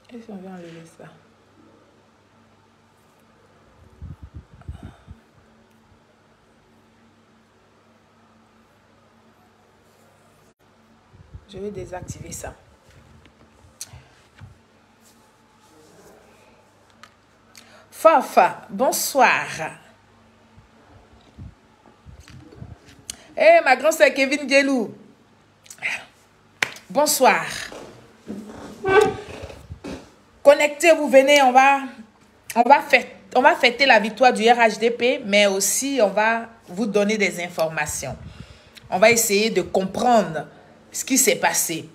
Et si on vient enlever ça? Je vais désactiver ça. Fafa, bonsoir. Eh, ma grande sœur Kevin Gelou. Bonsoir. Connectez-vous, venez, on va fêter la victoire du RHDP, mais aussi on va vous donner des informations. On va essayer de comprendre ce qui s'est passé.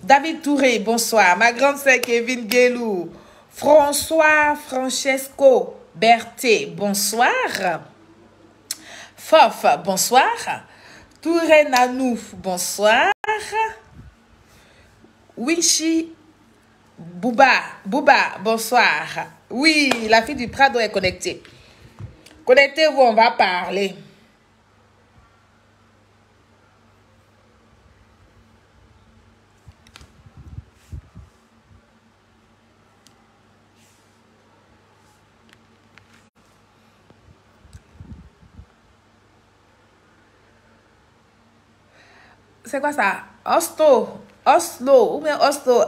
David Touré, bonsoir. Ma grande sœur Kevin Gelou. François Francesco Berthet, bonsoir. Fof, bonsoir. Touré Nanouf, bonsoir. Winchi Bouba, bonsoir. Oui, la fille du Prado est connectée. Connectez-vous, on va parler. C'est quoi ça? Oslo, ou bien Oslo,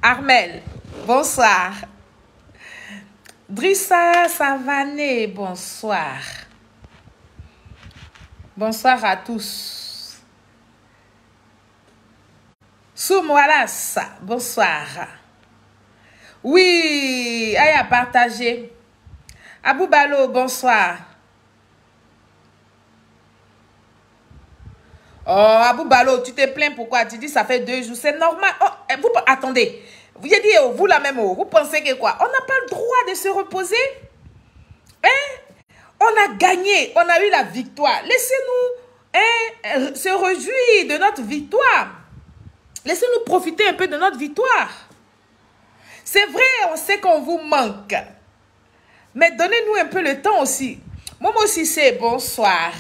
Armel, bonsoir. Drissa Savané, bonsoir. Bonsoir à tous. Soum Wallace, bonsoir. Oui, aïe à partager. Abou Balo, bonsoir. Oh, Abou Balo, tu te plains pourquoi? Tu dis ça fait 2 jours, c'est normal. Oh, vous, attendez, vous avez dit, vous la même, vous pensez que quoi? On n'a pas le droit de se reposer? Hein? On a gagné, on a eu la victoire. Laissez-nous se réjouir de notre victoire. Laissez-nous profiter un peu de notre victoire. C'est vrai, on sait qu'on vous manque. Mais donnez-nous un peu le temps aussi. Moi aussi, c'est bonsoir.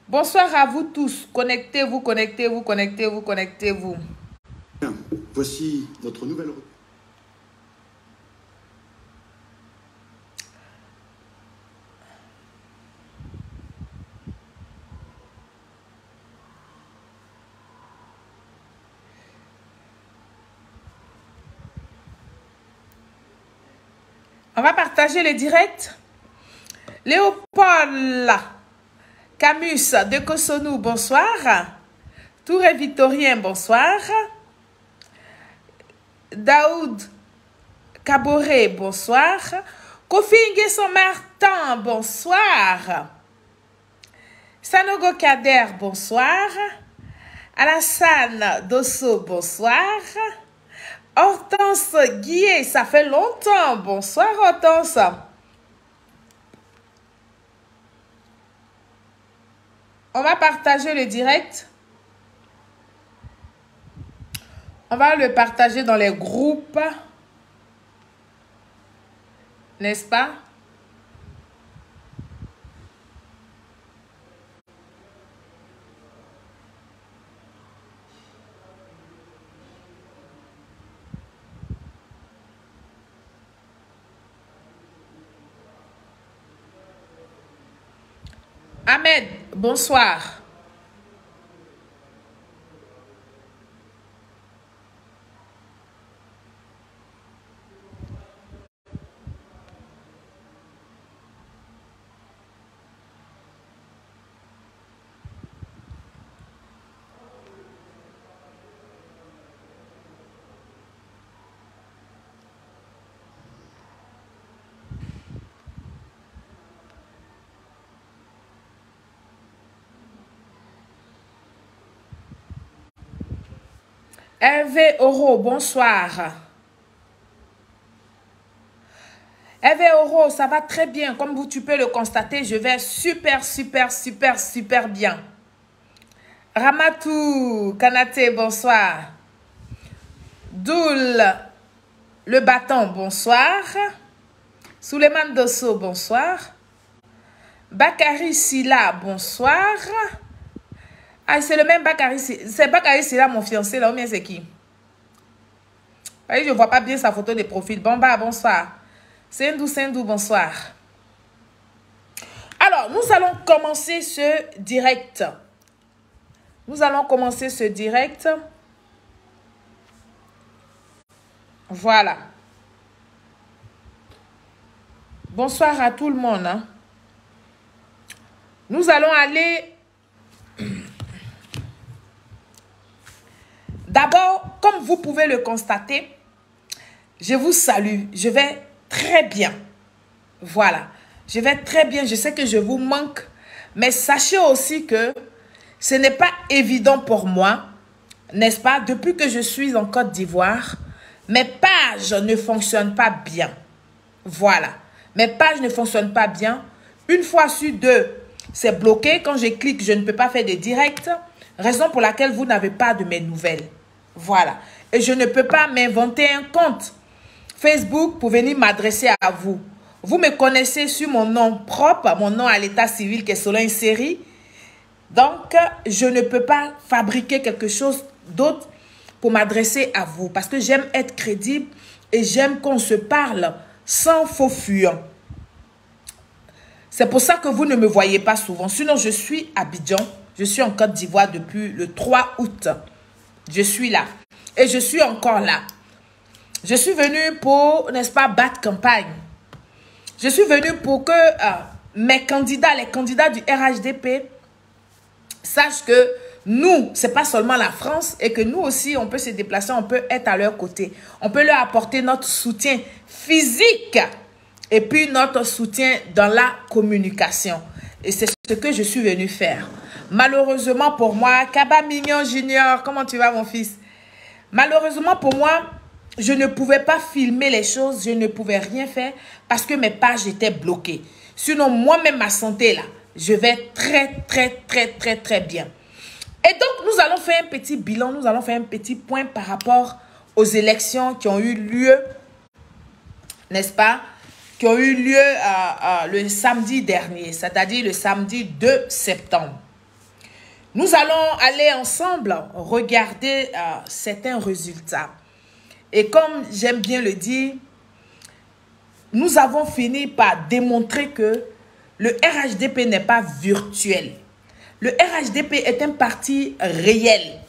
Bonsoir à vous tous. Connectez-vous, connectez-vous, connectez-vous, connectez-vous. Bien, voici votre nouvelle... On va partager le direct. Léopold Camus de Cotonou, bonsoir. Touré Victorien, bonsoir. Daoud Caboret, bonsoir. Kofi Nguesson Martin, bonsoir. Sanogo Kader, bonsoir. Alassane Dosso, bonsoir. Hortense Guillet, ça fait longtemps. Bonsoir Hortense. On va partager le direct. On va le partager dans les groupes. N'est-ce pas? Ahmed, bonsoir. Hervé Oro, bonsoir. Hervé Oro, ça va très bien. Comme tu peux le constater, je vais super bien. Ramatou Kanate, bonsoir. Doul Le Bâton, bonsoir. Souleymane Dosso, bonsoir. Bakary Silla, bonsoir. Ah, c'est le même Bakary. C'est Bakary, c'est là mon fiancé, là, ou bien c'est qui? Je ne vois pas bien sa photo de profil. Bon, bah, bonsoir. Sendou, bonsoir. Alors, nous allons commencer ce direct. Voilà. Bonsoir à tout le monde. Hein. Nous allons aller... D'abord, comme vous pouvez le constater, je vous salue. Je vais très bien. Voilà. Je vais très bien. Je sais que je vous manque. Mais sachez aussi que ce n'est pas évident pour moi, n'est-ce pas? Depuis que je suis en Côte d'Ivoire, mes pages ne fonctionnent pas bien. Voilà. Mes pages ne fonctionnent pas bien. Une fois sur deux, c'est bloqué. Quand je clique, je ne peux pas faire de direct. Raison pour laquelle vous n'avez pas de mes nouvelles. Voilà. Et je ne peux pas m'inventer un compte Facebook pour venir m'adresser à vous. Vous me connaissez sur mon nom propre, mon nom à l'état civil qui est Solange Seri. Donc, je ne peux pas fabriquer quelque chose d'autre pour m'adresser à vous. Parce que j'aime être crédible et j'aime qu'on se parle sans faux fuyant. C'est pour ça que vous ne me voyez pas souvent. Sinon, je suis à Abidjan. Je suis en Côte d'Ivoire depuis le 3 août. Je suis là. Et je suis encore là. Je suis venue pour, n'est-ce pas, battre campagne. Je suis venue pour que mes candidats, les candidats du RHDP, sachent que nous, ce n'est pas seulement la France et que nous aussi, on peut se déplacer, on peut être à leur côté. On peut leur apporter notre soutien physique et puis notre soutien dans la communication. Et c'est ce que je suis venue faire. Malheureusement pour moi, Kaba Mignon Junior, comment tu vas mon fils? Malheureusement pour moi, je ne pouvais pas filmer les choses, je ne pouvais rien faire parce que mes pages étaient bloquées. Sinon, moi-même, ma santé là, je vais très bien. Et donc, nous allons faire un petit bilan, nous allons faire un petit point par rapport aux élections qui ont eu lieu, n'est-ce pas? Qui ont eu lieu le samedi dernier, c'est-à-dire le samedi 2 septembre. Nous allons aller ensemble regarder certains résultats. Et comme j'aime bien le dire, nous avons fini par démontrer que le RHDP n'est pas virtuel. Le RHDP est un parti réel.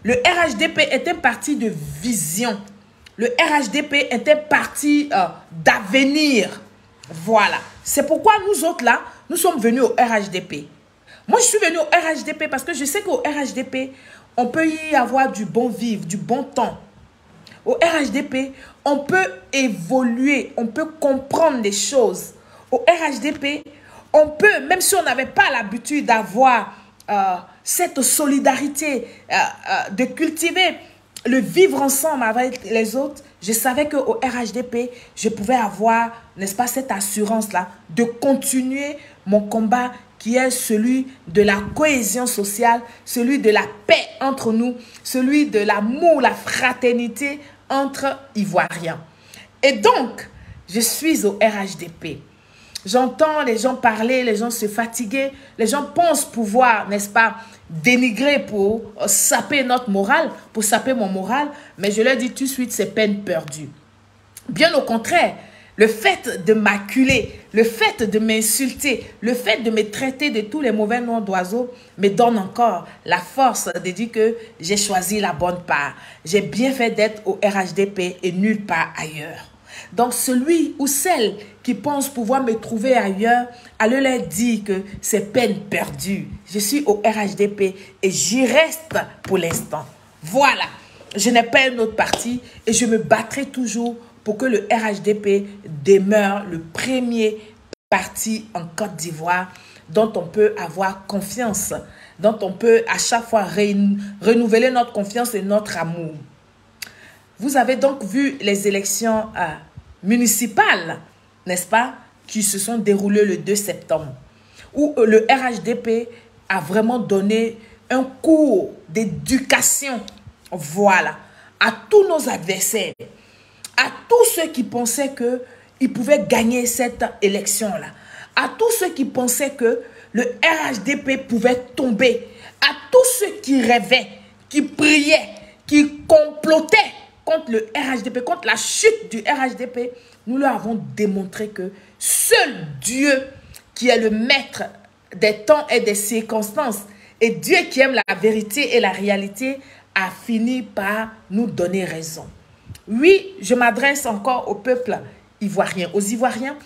Le RHDP est un parti de vision. Le RHDP est un parti d'avenir. Voilà. C'est pourquoi nous autres là, nous sommes venus au RHDP. Moi, je suis venue au RHDP parce que je sais qu'au RHDP, on peut y avoir du bon vivre, du bon temps. Au RHDP, on peut évoluer, on peut comprendre les choses. Au RHDP, on peut, même si on n'avait pas l'habitude d'avoir cette solidarité, de cultiver le vivre ensemble avec les autres, je savais qu'au RHDP, je pouvais avoir, n'est-ce pas, cette assurance-là de continuer mon combat qui est celui de la cohésion sociale, celui de la paix entre nous, celui de l'amour, la fraternité entre Ivoiriens. Et donc, je suis au RHDP. J'entends les gens parler, les gens se fatiguer, les gens pensent pouvoir, n'est-ce pas, dénigrer pour saper notre morale, pour saper mon moral, mais je leur dis tout de suite, c'est peine perdue. Bien au contraire, le fait de m'acculer, le fait de m'insulter, le fait de me traiter de tous les mauvais noms d'oiseaux me donne encore la force de dire que j'ai choisi la bonne part. J'ai bien fait d'être au RHDP et nulle part ailleurs. Donc celui ou celle qui pense pouvoir me trouver ailleurs, allez leur dire que c'est peine perdue. Je suis au RHDP et j'y reste pour l'instant. Voilà, je n'ai pas un autre parti et je me battrai toujours pour que le RHDP demeure le premier parti en Côte d'Ivoire dont on peut avoir confiance, dont on peut à chaque fois renouveler notre confiance et notre amour. Vous avez donc vu les élections municipales, n'est-ce pas, qui se sont déroulées le 2 septembre, où le RHDP a vraiment donné un cours d'éducation, voilà, à tous nos adversaires, à tous ceux qui pensaient qu'ils pouvaient gagner cette élection-là, à tous ceux qui pensaient que le RHDP pouvait tomber, à tous ceux qui rêvaient, qui priaient, qui complotaient contre le RHDP, contre la chute du RHDP, nous leur avons démontré que seul Dieu, qui est le maître des temps et des circonstances, et Dieu qui aime la vérité et la réalité, a fini par nous donner raison. Oui, je m'adresse encore au peuple ivoirien, aux Ivoiriens.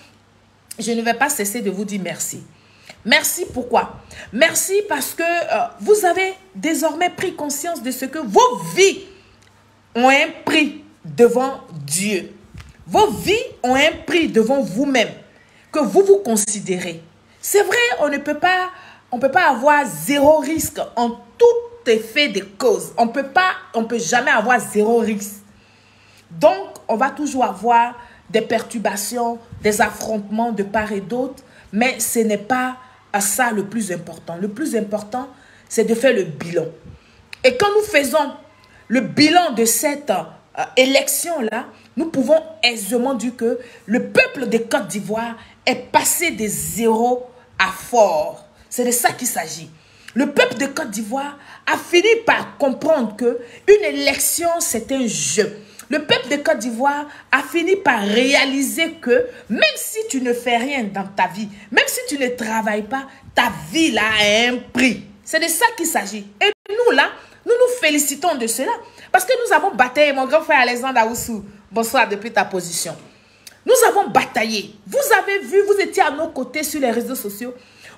Je ne vais pas cesser de vous dire merci. Merci pourquoi? Merci parce que vous avez désormais pris conscience de ce que vos vies ont un prix devant Dieu. Vos vies ont un prix devant vous-même, que vous vous considérez. C'est vrai, on ne peut pas avoir zéro risque en tout effet des causes. On peut jamais avoir zéro risque. Donc, on va toujours avoir des perturbations, des affrontements de part et d'autre, mais ce n'est pas ça le plus important. Le plus important, c'est de faire le bilan. Et quand nous faisons le bilan de cette élection-là, nous pouvons aisément dire que le peuple de Côte d'Ivoire est passé de zéro à fort. C'est de ça qu'il s'agit. Le peuple de Côte d'Ivoire a fini par comprendre que une élection, c'est un jeu. Le peuple de Côte d'Ivoire a fini par réaliser que même si tu ne fais rien dans ta vie, même si tu ne travailles pas, ta vie là a un prix. C'est de ça qu'il s'agit. Et nous là, nous nous félicitons de cela. Parce que nous avons bataillé, mon grand frère Alexandre Aoussou, bonsoir depuis ta position. Nous avons bataillé. Vous avez vu, vous étiez à nos côtés sur les réseaux sociaux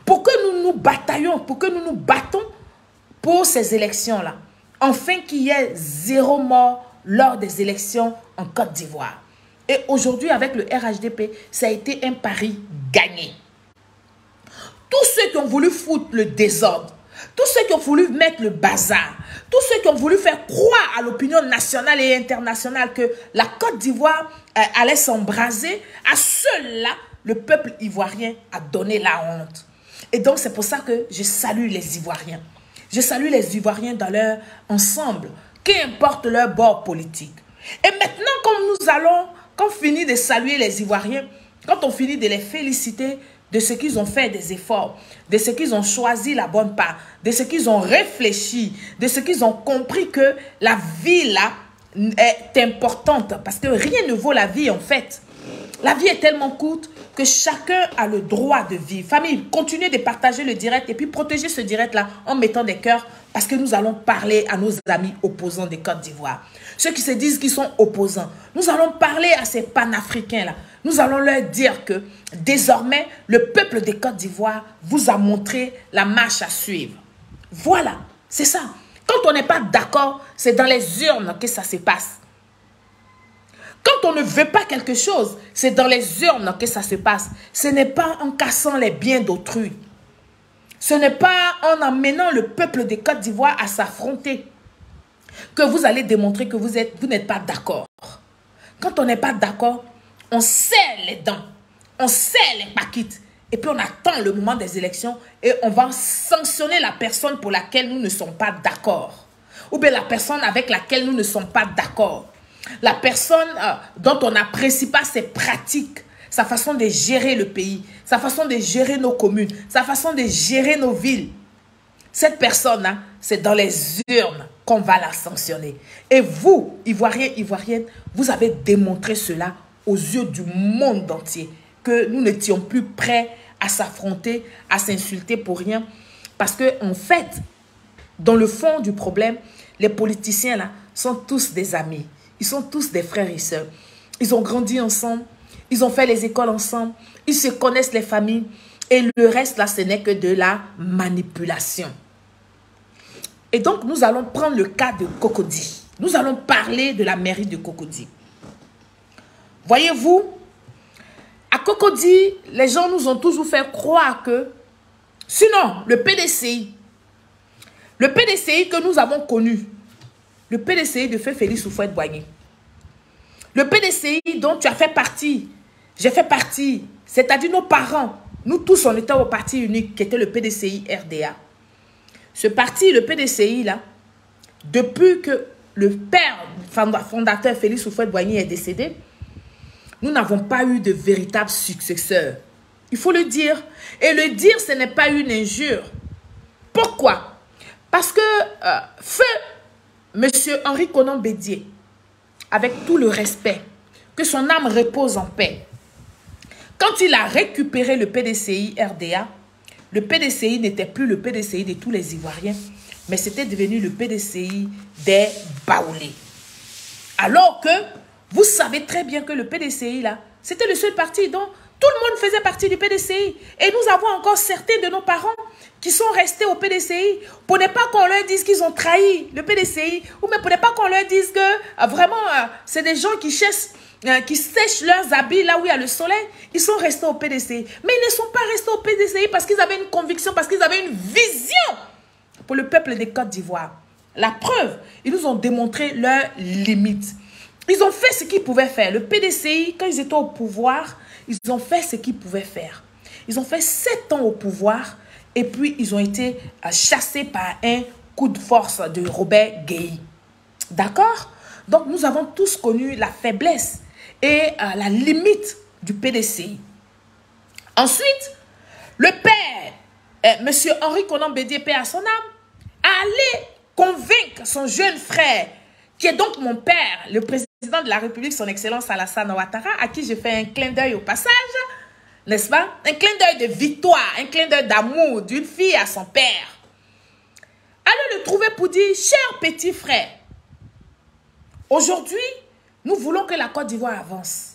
pour que nous nous bataillons, pour que nous nous battons pour ces élections-là. Enfin qu'il y ait zéro mort lors des élections en Côte d'Ivoire. Et aujourd'hui, avec le RHDP, ça a été un pari gagné. Tous ceux qui ont voulu foutre le désordre, tous ceux qui ont voulu mettre le bazar, tous ceux qui ont voulu faire croire à l'opinion nationale et internationale que la Côte d'Ivoire allait s'embraser, à ceux-là, le peuple ivoirien a donné la honte. Et donc, c'est pour ça que je salue les Ivoiriens. Je salue les Ivoiriens dans leur ensemble, qu'importe leur bord politique. Et maintenant, quand on finit de saluer les Ivoiriens, quand on finit de les féliciter de ce qu'ils ont fait des efforts, de ce qu'ils ont choisi la bonne part, de ce qu'ils ont réfléchi, de ce qu'ils ont compris que la vie là est importante, parce que rien ne vaut la vie en fait. La vie est tellement courte que chacun a le droit de vivre. Famille, continuez de partager le direct et puis protéger ce direct-là en mettant des cœurs parce que nous allons parler à nos amis opposants de Côte d'Ivoire. Ceux qui se disent qu'ils sont opposants. Nous allons parler à ces panafricains-là. Nous allons leur dire que désormais, le peuple de Côte d'Ivoire vous a montré la marche à suivre. Voilà, c'est ça. Quand on n'est pas d'accord, c'est dans les urnes que ça se passe. Quand on ne veut pas quelque chose, c'est dans les urnes que ça se passe. Ce n'est pas en cassant les biens d'autrui. Ce n'est pas en amenant le peuple de Côte d'Ivoire à s'affronter que vous allez démontrer que vous n'êtes pas d'accord. Quand on n'est pas d'accord, on serre les dents, on serre les paquites et puis on attend le moment des élections et on va sanctionner la personne pour laquelle nous ne sommes pas d'accord. Ou bien la personne avec laquelle nous ne sommes pas d'accord. La personne dont on n'apprécie pas ses pratiques, sa façon de gérer le pays, sa façon de gérer nos communes, sa façon de gérer nos villes. Cette personne-là, c'est dans les urnes qu'on va la sanctionner. Et vous, Ivoiriens, Ivoiriennes, vous avez démontré cela aux yeux du monde entier, que nous n'étions plus prêts à s'affronter, à s'insulter pour rien. Parce qu'en fait, dans le fond du problème, les politiciens là sont tous des amis. Ils sont tous des frères et sœurs. Ils ont grandi ensemble. Ils ont fait les écoles ensemble. Ils se connaissent les familles. Et le reste, là, ce n'est que de la manipulation. Et donc, nous allons prendre le cas de Cocody. Nous allons parler de la mairie de Cocody. Voyez-vous, à Cocody, les gens nous ont toujours fait croire que, sinon, le PDCI que nous avons connu, le PDCI de Feu Félix Houphouët-Boigny. Le PDCI dont tu as fait partie, j'ai fait partie, c'est-à-dire nos parents, nous tous on était au parti unique qui était le PDCI RDA. Ce parti, le PDCI là, depuis que le père fondateur Félix Houphouët-Boigny est décédé, nous n'avons pas eu de véritable successeur. Il faut le dire. Et le dire, ce n'est pas une injure. Pourquoi? Parce que feu Monsieur Henri Konan Bédié, avec tout le respect, que son âme repose en paix, quand il a récupéré le PDCI RDA, le PDCI n'était plus le PDCI de tous les Ivoiriens, mais c'était devenu le PDCI des Baoulés. Alors que vous savez très bien que le PDCI, là, c'était le seul parti dont tout le monde faisait partie du PDCI. Et nous avons encore certains de nos parents qui sont restés au PDCI pour ne pas qu'on leur dise qu'ils ont trahi le PDCI, ou même pour ne pas qu'on leur dise que vraiment, c'est des gens qui sèchent leurs habits là où il y a le soleil. Ils sont restés au PDCI. Mais ils ne sont pas restés au PDCI parce qu'ils avaient une conviction, parce qu'ils avaient une vision pour le peuple des Côtes d'Ivoire. La preuve, ils nous ont démontré leurs limites. Ils ont fait ce qu'ils pouvaient faire. Le PDCI, quand ils étaient au pouvoir, ils ont fait ce qu'ils pouvaient faire. Ils ont fait 7 ans au pouvoir et puis ils ont été chassés par un coup de force de Robert Guéhi. D'accord? Donc nous avons tous connu la faiblesse et la limite du PDCI. Ensuite, le père, Monsieur Henri Konan Bédié, paix à son âme, a allé convaincre son jeune frère, qui est donc mon père, le président de la République, son Excellence Alassane Ouattara, à qui je fais un clin d'œil au passage, n'est-ce pas? Un clin d'œil de victoire, un clin d'œil d'amour d'une fille à son père. Allez le trouver pour dire, cher petit frère, aujourd'hui, nous voulons que la Côte d'Ivoire avance.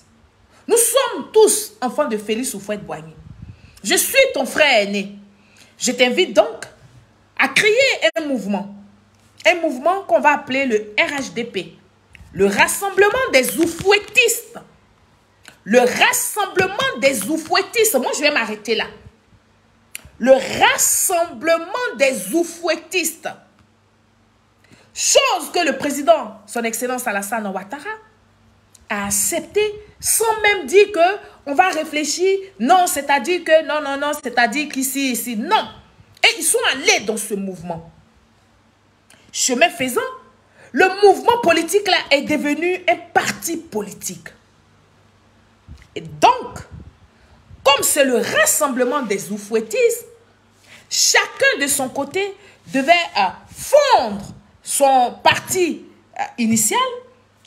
Nous sommes tous enfants de Félix Houphouët-Boigny. Je suis ton frère aîné. Je t'invite donc à créer un mouvement qu'on va appeler le RHDP, le Rassemblement des Oufouettistes. Le Rassemblement des Oufouettistes. Moi, je vais m'arrêter là. Le Rassemblement des Oufouettistes. Chose que le président, son Excellence Alassane Ouattara, a accepté sans même dire que on va réfléchir. Non, c'est-à-dire que non, c'est-à-dire qu'ici, ici, non. Et ils sont allés dans ce mouvement. Chemin faisant, le mouvement politique là est devenu un parti politique. Et donc, comme c'est le rassemblement des oufouettistes, chacun de son côté devait fondre son parti initial,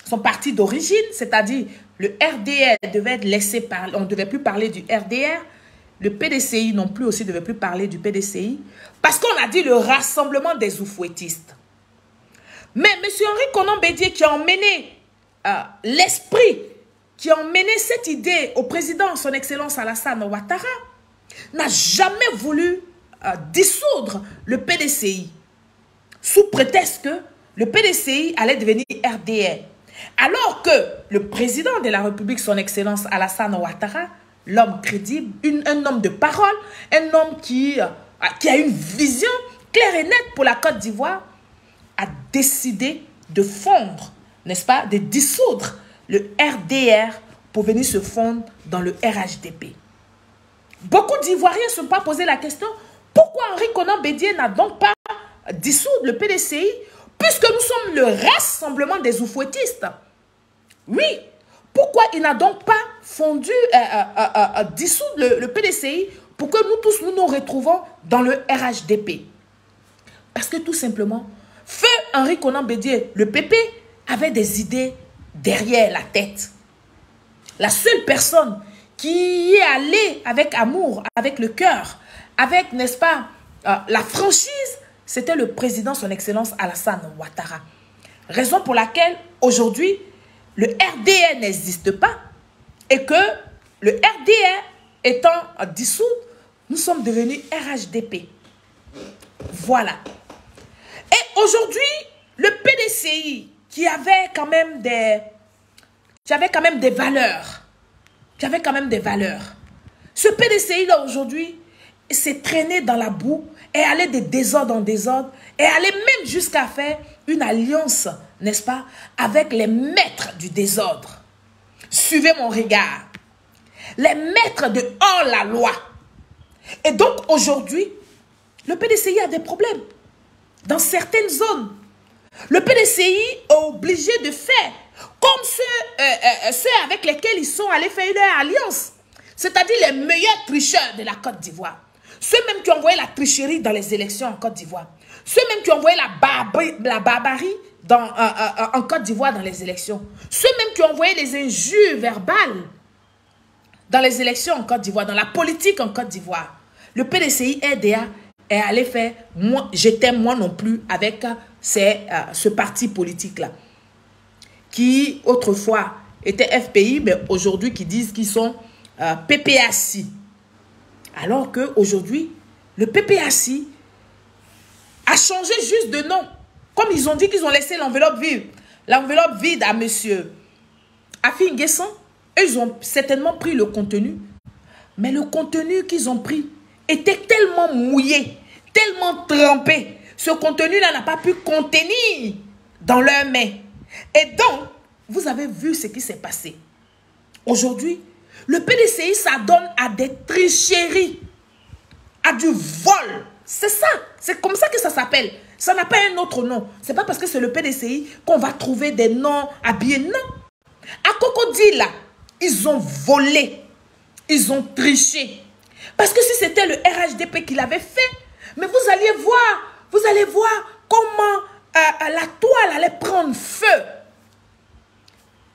son parti d'origine, c'est-à-dire le RDR devait être laissé parler, on ne devait plus parler du RDR, le PDCI non plus aussi ne devait plus parler du PDCI, parce qu'on a dit le rassemblement des oufouettistes. Mais M. Henri Konan Bédié qui a emmené l'esprit, qui a emmené cette idée au président, son Excellence Alassane Ouattara, n'a jamais voulu dissoudre le PDCI, sous prétexte que le PDCI allait devenir RDR. Alors que le président de la République, son Excellence Alassane Ouattara, l'homme crédible, un homme de parole, un homme qui a une vision claire et nette pour la Côte d'Ivoire, a décidé de fondre, n'est-ce pas, de dissoudre le RDR pour venir se fondre dans le RHDP. Beaucoup d'Ivoiriens ne se sont pas posé la question, pourquoi Henri Konan Bédié n'a donc pas dissoudre le PDCI, puisque nous sommes le rassemblement des oufouettistes? Oui, pourquoi il n'a donc pas fondu, dissoudre le PDCI pour que nous tous nous retrouvons dans le RHDP? Parce que tout simplement, feu Henri Konan Bédié, le PP, avait des idées derrière la tête. La seule personne qui est allée avec amour, avec le cœur, avec, n'est-ce pas, la franchise, c'était le président, son Excellence Alassane Ouattara. Raison pour laquelle, aujourd'hui, le RDR n'existe pas et que le RDR étant dissous, nous sommes devenus RHDP. Voilà. Et aujourd'hui, le PDCI, qui avait quand même des valeurs, ce PDCI-là aujourd'hui s'est traîné dans la boue et allait de désordre en désordre et allait même jusqu'à faire une alliance, n'est-ce pas, avec les maîtres du désordre. Suivez mon regard. Les maîtres de hors-la-loi. Et donc aujourd'hui, le PDCI a des problèmes dans certaines zones. Le PDCI est obligé de faire comme ceux avec lesquels ils sont allés faire leur alliance. C'est-à-dire les meilleurs tricheurs de la Côte d'Ivoire. Ceux même qui ont envoyé la tricherie dans les élections en Côte d'Ivoire. Ceux-mêmes qui ont envoyé la barbarie en Côte d'Ivoire dans les élections. Ceux-mêmes qui ont envoyé les injures verbales dans les élections en Côte d'Ivoire, dans la politique en Côte d'Ivoire. Le PDCI RDA est allé faire « je t'aime moi non plus » avec ce parti politique-là, qui autrefois était FPI, mais aujourd'hui qui disent qu'ils sont PPAC. Alors qu'aujourd'hui, le PPAC a changé juste de nom. Comme ils ont dit qu'ils ont laissé l'enveloppe vide à monsieur Afi N'Guessan, ils ont certainement pris le contenu. Mais le contenu qu'ils ont pris était tellement mouillé, tellement trempé. Ce contenu-là n'a pas pu contenir dans leurs mains. Et donc, vous avez vu ce qui s'est passé. Aujourd'hui, le PDCI s'adonne à des tricheries, à du vol. C'est ça, c'est comme ça que ça s'appelle. Ça n'a pas un autre nom. C'est pas parce que c'est le PDCI qu'on va trouver des noms habillés. Non. À Cocody, là, ils ont volé. Ils ont triché. Parce que si c'était le RHDP qui l'avait fait, mais vous allez voir comment la toile allait prendre feu.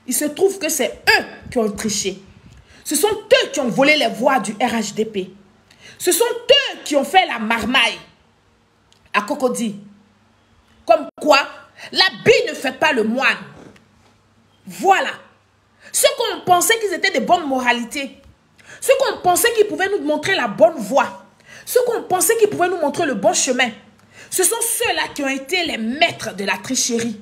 Il se trouve que c'est eux qui ont triché. Ce sont eux qui ont volé les voix du RHDP. Ce sont eux qui ont fait la marmaille à Cocody. Comme quoi, l'habit ne fait pas le moine. Voilà. Ceux qu'on pensait qu'ils étaient de bonne moralité, ceux qu'on pensait qu'ils pouvaient nous montrer la bonne voie, ceux qu'on pensait qu'ils pouvaient nous montrer le bon chemin, ce sont ceux-là qui ont été les maîtres de la tricherie.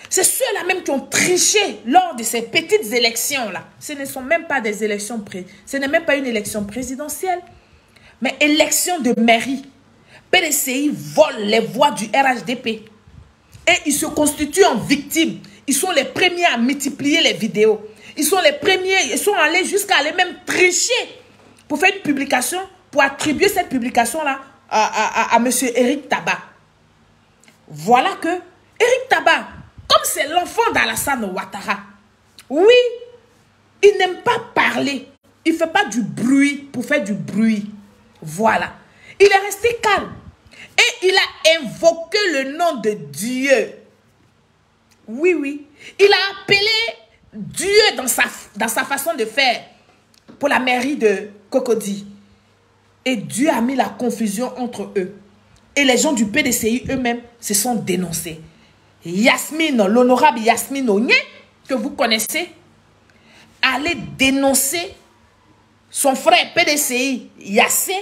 C'est ceux-là même qui ont triché lors de ces petites élections-là. Ce ne sont même pas des élections, ce n'est même pas une élection présidentielle, mais élection de mairie. PDCI vole les voix du RHDP. Et ils se constituent en victimes. Ils sont les premiers à multiplier les vidéos. Ils sont les premiers, ils sont allés jusqu'à aller même tricher pour faire une publication, pour attribuer cette publication-là à M. Eric Tabar. Voilà que Eric Tabar, comme c'est l'enfant d'Alassane Ouattara, oui, il n'aime pas parler. Il ne fait pas du bruit pour faire du bruit. Voilà. Il est resté calme. Et il a invoqué le nom de Dieu. Oui, oui. Il a appelé Dieu dans sa façon de faire pour la mairie de Cocody. Et Dieu a mis la confusion entre eux. Et les gens du PDCI eux-mêmes se sont dénoncés. Yasmine, l'honorable Yasmine Onye, que vous connaissez, allait dénoncer son frère PDCI Yassé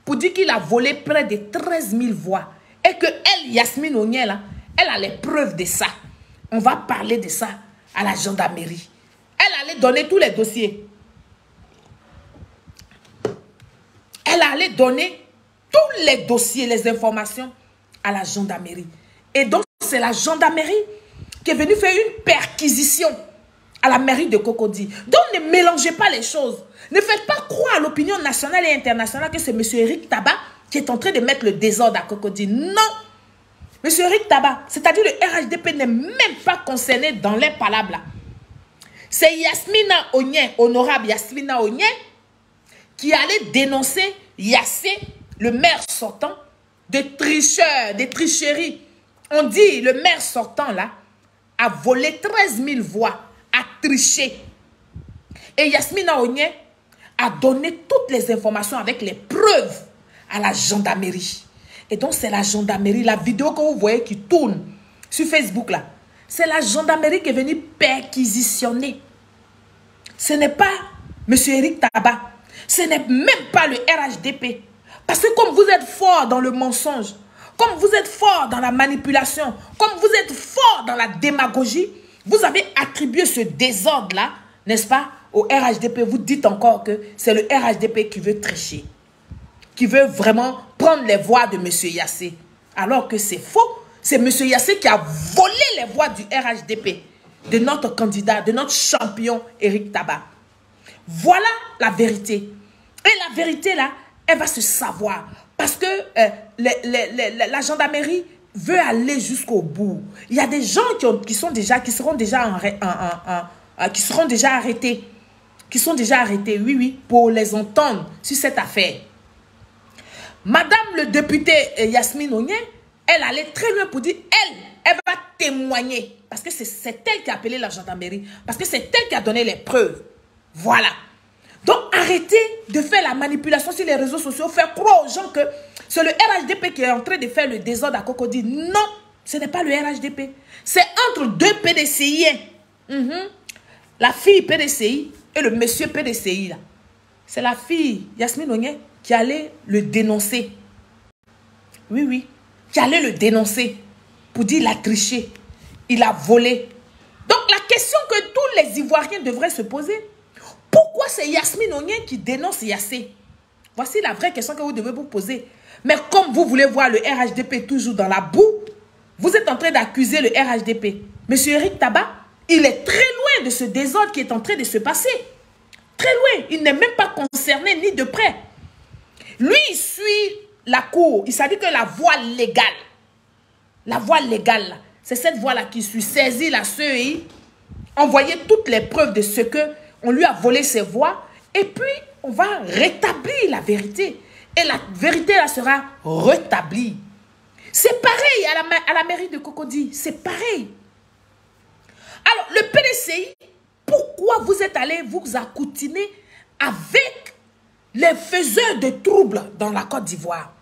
pour dire qu'il a volé près de 13 000 voix. Et que elle, Yasmine Onye, là, elle a les preuves de ça. On va parler de ça à la gendarmerie. Elle allait donner tous les dossiers. Elle allait donner tous les dossiers, les informations à la gendarmerie. Et donc, c'est la gendarmerie qui est venue faire une perquisition à la mairie de Cocody. Donc, ne mélangez pas les choses. Ne faites pas croire à l'opinion nationale et internationale que c'est M. Eric Tabar qui est en train de mettre le désordre à Cocody. Non. M. Eric Tabar, c'est-à-dire le RHDP n'est même pas concerné dans les palabres. C'est Yasmina Onye, honorable Yasmina Onye, qui allait dénoncer Yassé, le maire sortant, de tricheurs, de tricheries. On dit, le maire sortant là, a volé 13 000 voix, a triché. Et Yasmina Onye a donné toutes les informations avec les preuves à la gendarmerie. Et donc, c'est la gendarmerie, la vidéo que vous voyez qui tourne sur Facebook là, c'est la gendarmerie qui est venue perquisitionner. Ce n'est pas M. Eric Tabar. Ce n'est même pas le RHDP. Parce que comme vous êtes fort dans le mensonge, comme vous êtes fort dans la manipulation, comme vous êtes fort dans la démagogie, vous avez attribué ce désordre-là, n'est-ce pas, au RHDP. Vous dites encore que c'est le RHDP qui veut tricher, qui veut vraiment prendre les voix de M. Yassé. Alors que c'est faux. C'est M. Yassé qui a volé les voix du RHDP, de notre candidat, de notre champion Eric Tabar. Voilà la vérité. Et la vérité, là, elle va se savoir. Parce que la gendarmerie veut aller jusqu'au bout. Il y a des gens qui seront déjà arrêtés. Qui sont déjà arrêtés, oui, oui, pour les entendre sur cette affaire. Madame le député Yasmine Onye elle allait très loin pour dire, elle va témoigner. Parce que c'est elle qui a appelé la gendarmerie. Parce que c'est elle qui a donné les preuves. Voilà. Donc, arrêtez de faire la manipulation sur les réseaux sociaux, faire croire aux gens que c'est le RHDP qui est en train de faire le désordre à Cocody. Non, ce n'est pas le RHDP. C'est entre deux PDCiens. La fille PDCI et le monsieur PDCI. C'est la fille Yasmine Onye qui allait le dénoncer. Oui, oui. Qui allait le dénoncer pour dire qu'il a triché. Il a volé. Donc, la question que tous les Ivoiriens devraient se poser, pourquoi c'est Yasmine Onye qui dénonce Yassé? Voici la vraie question que vous devez vous poser. Mais comme vous voulez voir le RHDP toujours dans la boue, vous êtes en train d'accuser le RHDP. Monsieur Eric Tabat, il est très loin de ce désordre qui est en train de se passer. Très loin. Il n'est même pas concerné ni de près. Lui, il suit la cour. Il s'est dit que la voie légale, c'est cette voie-là qui suit. Saisir la CEI, envoyer toutes les preuves de ce que on lui a volé ses voix. Et puis, on va rétablir la vérité. Et la vérité, là, sera rétablie. C'est pareil à la mairie de Cocody. C'est pareil. Alors, le PDCI, pourquoi vous êtes allé vous accoutiner avec les faiseurs de troubles dans la Côte d'Ivoire?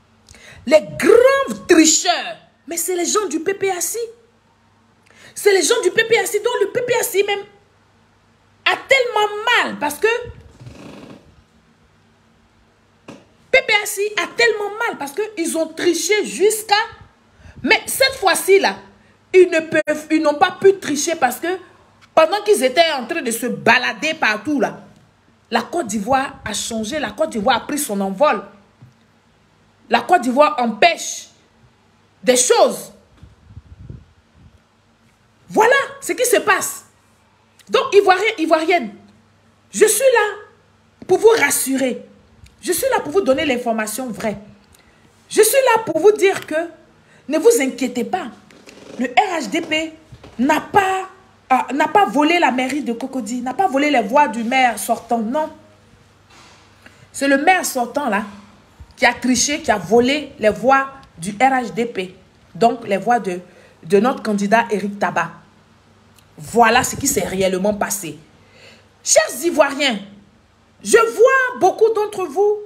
Les grands tricheurs. Mais c'est les gens du PPAC. C'est les gens du PPAC dont le PPAC même a tellement mal parce que PPAC a tellement mal parce qu'ils ont triché jusqu'à... Mais cette fois-ci, là, ils n'ont pas pu tricher parce que pendant qu'ils étaient en train de se balader partout, là, la Côte d'Ivoire a changé, la Côte d'Ivoire a pris son envol. La Côte d'Ivoire empêche des choses. Voilà ce qui se passe. Donc, Ivoiriens, Ivoiriennes, je suis là pour vous rassurer. Je suis là pour vous donner l'information vraie. Je suis là pour vous dire que ne vous inquiétez pas. Le RHDP n'a pas volé la mairie de Cocody, n'a pas volé les voix du maire sortant. Non. C'est le maire sortant là qui a triché, qui a volé les voix du RHDP. Donc les voix de notre candidat Eric Tabat. Voilà ce qui s'est réellement passé. Chers Ivoiriens, je vois beaucoup d'entre vous,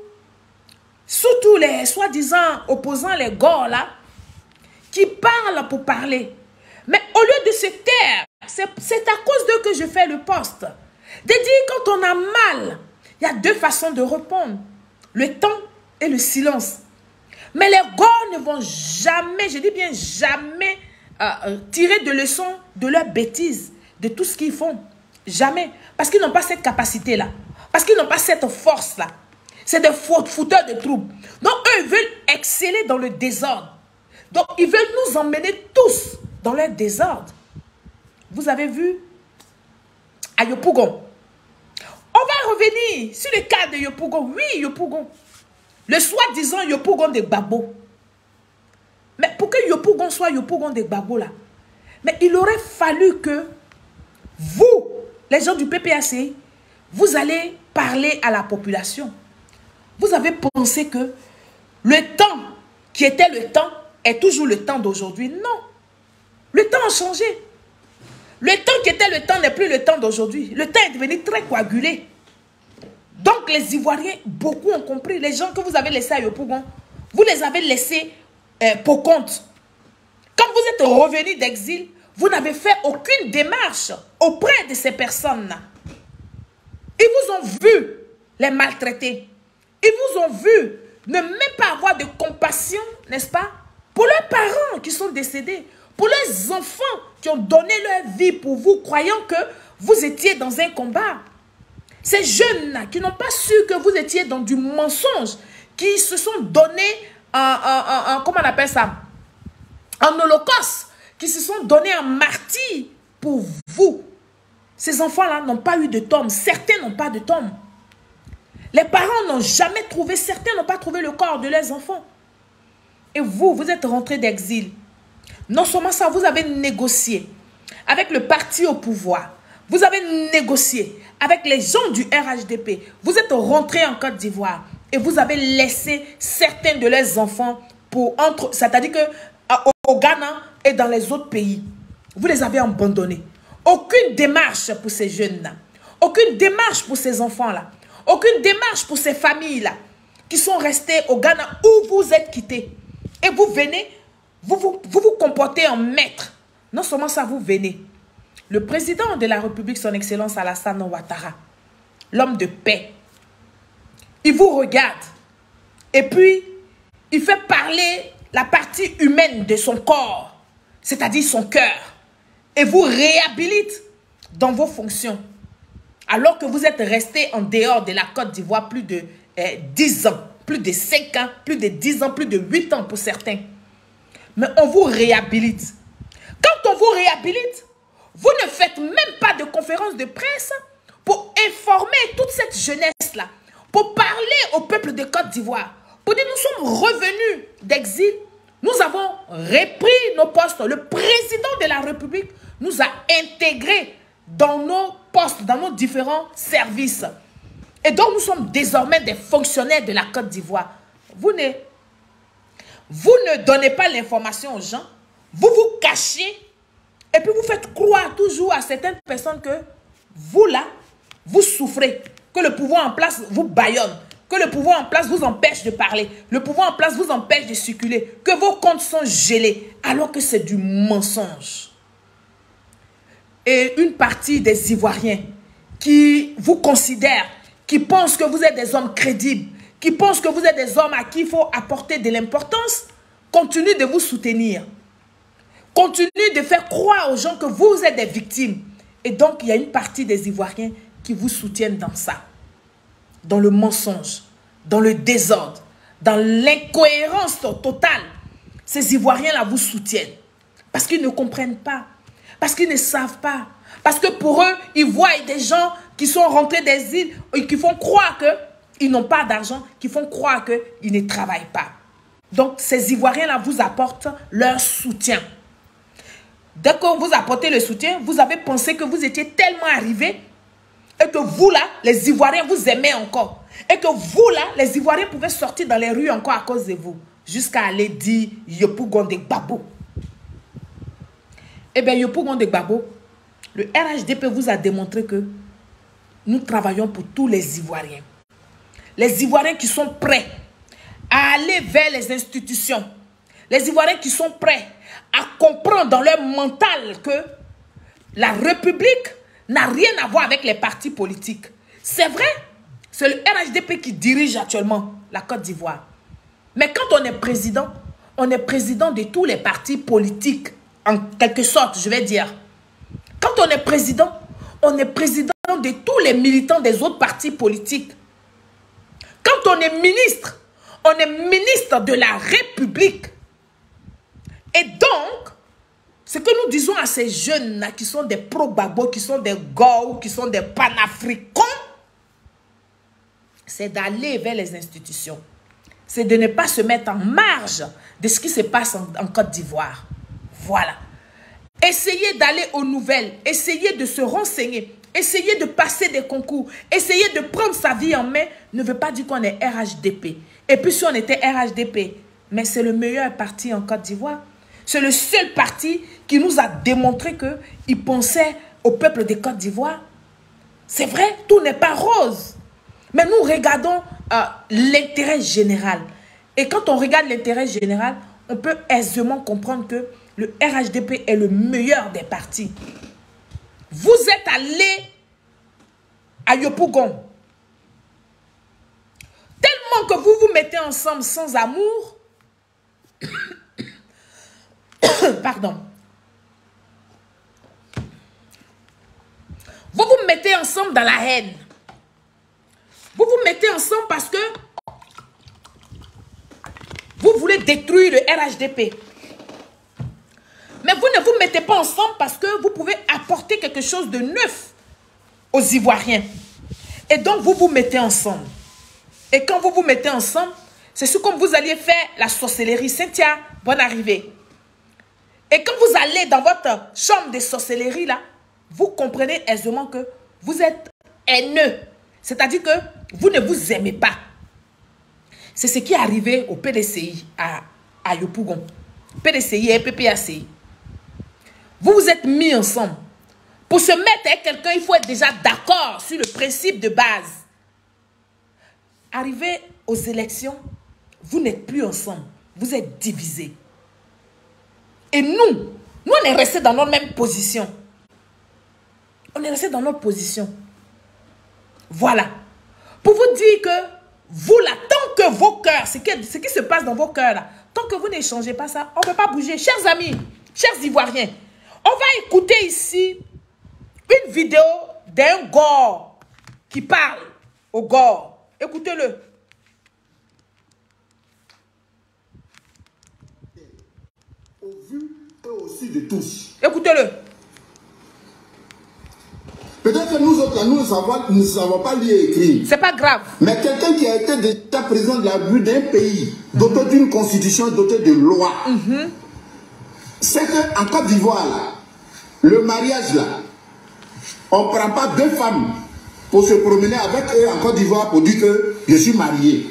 surtout les soi-disant opposants, les gars là, qui parlent pour parler. Mais au lieu de se taire, c'est à cause d'eux que je fais le poste. De dire quand on a mal, il y a deux façons de répondre. Le temps et le silence. Mais les gars ne vont jamais, je dis bien jamais, tirer de leçons de leurs bêtises, de tout ce qu'ils font. Jamais. Parce qu'ils n'ont pas cette capacité-là. Parce qu'ils n'ont pas cette force-là. C'est des fouteurs de troubles. Donc, eux, ils veulent exceller dans le désordre. Donc, ils veulent nous emmener tous dans leur désordre. Vous avez vu à Yopougon. On va revenir sur le cas de Yopougon. Oui, Yopougon. Le soi-disant Yopougon de Gbagbo. Mais pour que Yopougon soit Yopougon de Gbagbo là, mais il aurait fallu que vous, les gens du PPAC, vous allez parler à la population. Vous avez pensé que le temps qui était le temps est toujours le temps d'aujourd'hui. Non. Le temps a changé. Le temps qui était le temps n'est plus le temps d'aujourd'hui. Le temps est devenu très coagulé. Donc les Ivoiriens, beaucoup ont compris. Les gens que vous avez laissés à Yopougon, vous les avez laissés pour compte. Quand vous êtes revenus d'exil, vous n'avez fait aucune démarche auprès de ces personnes-là. Ils vous ont vu les maltraiter. Ils vous ont vu ne même pas avoir de compassion, n'est-ce pas, pour leurs parents qui sont décédés, pour leurs enfants qui ont donné leur vie pour vous, croyant que vous étiez dans un combat. Ces jeunes-là qui n'ont pas su que vous étiez dans du mensonge, qui se sont donnés comment on appelle ça, en holocauste, qui se sont donnés en martyr pour vous. Ces enfants-là n'ont pas eu de tombe. Certains n'ont pas de tombe. Les parents n'ont jamais trouvé, certains n'ont pas trouvé le corps de leurs enfants. Et vous, vous êtes rentrés d'exil. Non seulement ça, vous avez négocié avec le parti au pouvoir. Vous avez négocié avec les gens du RHDP. Vous êtes rentrés en Côte d'Ivoire et vous avez laissé certains de leurs enfants pour entre... C'est-à-dire que au Ghana et dans les autres pays. Vous les avez abandonnés. Aucune démarche pour ces jeunes-là. Aucune démarche pour ces enfants-là. Aucune démarche pour ces familles-là qui sont restées au Ghana où vous êtes quittés. Et vous venez, vous comportez en maître. Non seulement ça, vous venez. Le président de la République, son Excellence Alassane Ouattara, l'homme de paix, il vous regarde. Et puis, il fait parler la partie humaine de son corps, c'est-à-dire son cœur, et vous réhabilite dans vos fonctions. Alors que vous êtes resté en dehors de la Côte d'Ivoire plus de 10 ans, plus de 5 ans, plus de 10 ans, plus de 8 ans pour certains. Mais on vous réhabilite. Quand on vous réhabilite, vous ne faites même pas de conférence de presse pour informer toute cette jeunesse-là, pour parler au peuple de Côte d'Ivoire, pour dire nous sommes revenus d'exil, nous avons repris nos postes. Le président de la République nous a intégrés dans nos postes, dans nos différents services. Et donc nous sommes désormais des fonctionnaires de la Côte d'Ivoire. Vous ne donnez pas l'information aux gens, vous vous cachez et puis vous faites croire toujours à certaines personnes que vous là, vous souffrez, que le pouvoir en place vous bâillonne, que le pouvoir en place vous empêche de parler, le pouvoir en place vous empêche de circuler, que vos comptes sont gelés, alors que c'est du mensonge. Et une partie des Ivoiriens qui vous considèrent, qui pensent que vous êtes des hommes crédibles, qui pensent que vous êtes des hommes à qui il faut apporter de l'importance, continuent de vous soutenir. Continuez de faire croire aux gens que vous êtes des victimes. Et donc, il y a une partie des Ivoiriens qui vous soutiennent dans ça. Dans le mensonge, dans le désordre, dans l'incohérence totale. Ces Ivoiriens-là vous soutiennent. Parce qu'ils ne comprennent pas. Parce qu'ils ne savent pas. Parce que pour eux, ils voient des gens qui sont rentrés des îles et qui font croire qu'ils n'ont pas d'argent, qui font croire qu'ils ne travaillent pas. Donc, ces Ivoiriens-là vous apportent leur soutien. Dès que vous apportez le soutien, vous avez pensé que vous étiez tellement arrivés et que vous là, les Ivoiriens vous aimaient encore. Et que vous là, les Ivoiriens pouvaient sortir dans les rues encore à cause de vous. Jusqu'à aller dire Yopou Gondé Gbagbo. Eh bien, Yopou Gondé Gbagbo, le RHDP vous a démontré que nous travaillons pour tous les Ivoiriens. Les Ivoiriens qui sont prêts à aller vers les institutions. Les Ivoiriens qui sont prêts à comprendre dans leur mental que la République n'a rien à voir avec les partis politiques. C'est vrai, c'est le RHDP qui dirige actuellement la Côte d'Ivoire. Mais quand on est président de tous les partis politiques, en quelque sorte, je vais dire. Quand on est président de tous les militants des autres partis politiques. Quand on est ministre de la République. Et donc, ce que nous disons à ces jeunes-là qui sont des pro-Gbagbo, qui sont des Gao, qui sont des panafricains, c'est d'aller vers les institutions. C'est de ne pas se mettre en marge de ce qui se passe en Côte d'Ivoire. Voilà. Essayez d'aller aux nouvelles, essayez de se renseigner, essayez de passer des concours, essayez de prendre sa vie en main, ne veut pas dire qu'on est RHDP. Et puis si on était RHDP, mais c'est le meilleur parti en Côte d'Ivoire. C'est le seul parti qui nous a démontré qu'il pensait au peuple de Côte d'Ivoire. C'est vrai, tout n'est pas rose. Mais nous regardons l'intérêt général. Et quand on regarde l'intérêt général, on peut aisément comprendre que le RHDP est le meilleur des partis. Vous êtes allé à Yopougon. Tellement que vous vous mettez ensemble sans amour. Pardon. Vous vous mettez ensemble dans la haine. Vous vous mettez ensemble parce que vous voulez détruire le RHDP. Mais vous ne vous mettez pas ensemble parce que vous pouvez apporter quelque chose de neuf aux Ivoiriens. Et donc vous vous mettez ensemble. Et quand vous vous mettez ensemble, c'est comme vous alliez faire la sorcellerie. Cynthia, bonne arrivée. Et quand vous allez dans votre chambre de sorcellerie, là, vous comprenez aisément que vous êtes haineux. C'est-à-dire que vous ne vous aimez pas. C'est ce qui est arrivé au PDCI à Yopougon. PDCI et PPACI. Vous vous êtes mis ensemble. Pour se mettre avec quelqu'un, il faut être déjà d'accord sur le principe de base. Arrivé aux élections, vous n'êtes plus ensemble. Vous êtes divisés. Et nous on est restés dans notre même position. On est restés dans notre position. Voilà. Pour vous dire que vous là, tant que vos cœurs, ce qui se passe dans vos cœurs là, tant que vous n'échangez pas ça, on ne peut pas bouger. Chers amis, chers Ivoiriens, on va écouter ici une vidéo d'un Gore qui parle au Gore. Écoutez-le. Au vu et aussi de tous. Écoutez-le. Peut-être que nous autres, là, nous ne savons pas lire et écrire. C'est pas grave. Mais quelqu'un qui a été déjà président de la rue d'un pays, doté d'une constitution, doté de lois, c'est qu'en Côte d'Ivoire, là, le mariage, là, on ne prend pas deux femmes pour se promener avec eux en Côte d'Ivoire pour dire que je suis marié.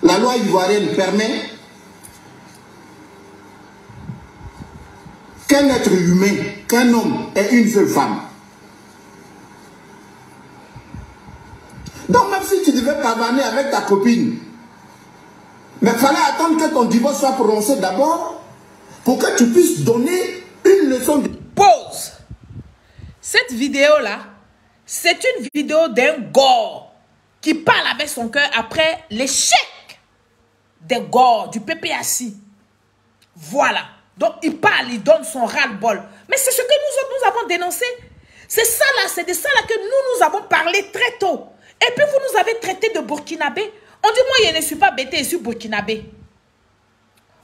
La loi ivoirienne permet qu'un être humain, qu'un homme ait une seule femme. Donc même si tu devais pavaner avec ta copine, mais il fallait attendre que ton divorce soit prononcé d'abord pour que tu puisses donner une leçon de... Pause. Cette vidéo-là, c'est une vidéo d'un Gore qui parle avec son cœur après l'échec des Gore, du PPACI. Voilà. Donc, il parle, il donne son ras-le-bol. Mais c'est ce que nous avons dénoncé. C'est ça là, c'est de ça là que nous avons parlé très tôt. Et puis, vous nous avez traité de burkinabé. On dit, moi, je ne suis pas bêté, je suis burkinabé.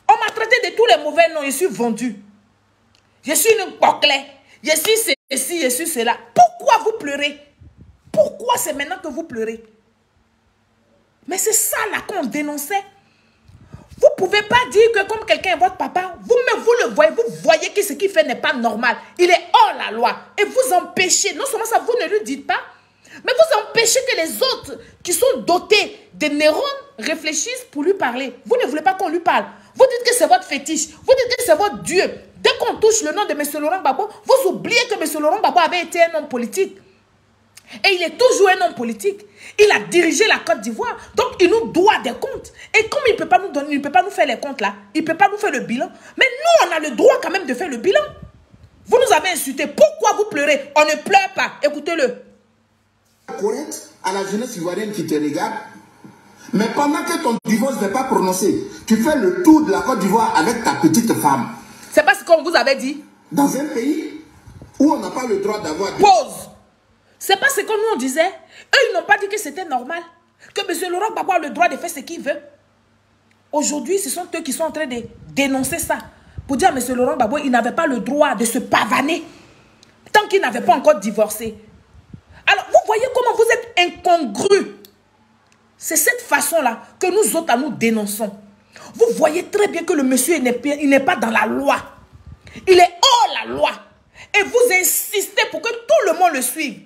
On m'a traité de tous les mauvais noms, je suis vendu. Je suis une coquelette. Je suis ceci, je suis cela. Pourquoi vous pleurez? Pourquoi c'est maintenant que vous pleurez? Mais c'est ça là qu'on dénonçait. Vous ne pouvez pas dire que comme quelqu'un est votre papa, vous le voyez, vous voyez que ce qu'il fait n'est pas normal. Il est hors la loi. Et vous empêchez, non seulement ça, vous ne lui dites pas, mais vous empêchez que les autres qui sont dotés de neurones réfléchissent pour lui parler. Vous ne voulez pas qu'on lui parle. Vous dites que c'est votre fétiche. Vous dites que c'est votre Dieu. Dès qu'on touche le nom de M. Laurent Gbagbo, vous oubliez que M. Laurent Gbagbo avait été un homme politique. Et il est toujours un homme politique. Il a dirigé la Côte d'Ivoire. Donc, il nous doit des comptes. Et comme il ne peut pas nous donner, il ne peut pas nous faire les comptes là, il ne peut pas nous faire le bilan. Mais nous, on a le droit quand même de faire le bilan. Vous nous avez insultés. Pourquoi vous pleurez? On ne pleure pas. Écoutez-le. Correct à la jeunesse ivoirienne qui te regarde. Mais pendant que ton divorce n'est pas prononcé, tu fais le tour de la Côte d'Ivoire avec ta petite femme. C'est pas ce qu'on vous avait dit. Dans un pays où on n'a pas le droit d'avoir... Pause. C'est pas ce que nous on disait. Eux, ils n'ont pas dit que c'était normal. Que M. Laurent Gbagbo a le droit de faire ce qu'il veut. Aujourd'hui, ce sont eux qui sont en train de dénoncer ça. Pour dire à M. Laurent Gbagbo, il n'avait pas le droit de se pavaner. Tant qu'il n'avait pas encore divorcé. Alors, vous voyez comment vous êtes incongrus. C'est cette façon-là que nous autres, nous dénonçons. Vous voyez très bien que le monsieur, il n'est pas dans la loi. Il est hors la loi. Et vous insistez pour que tout le monde le suive.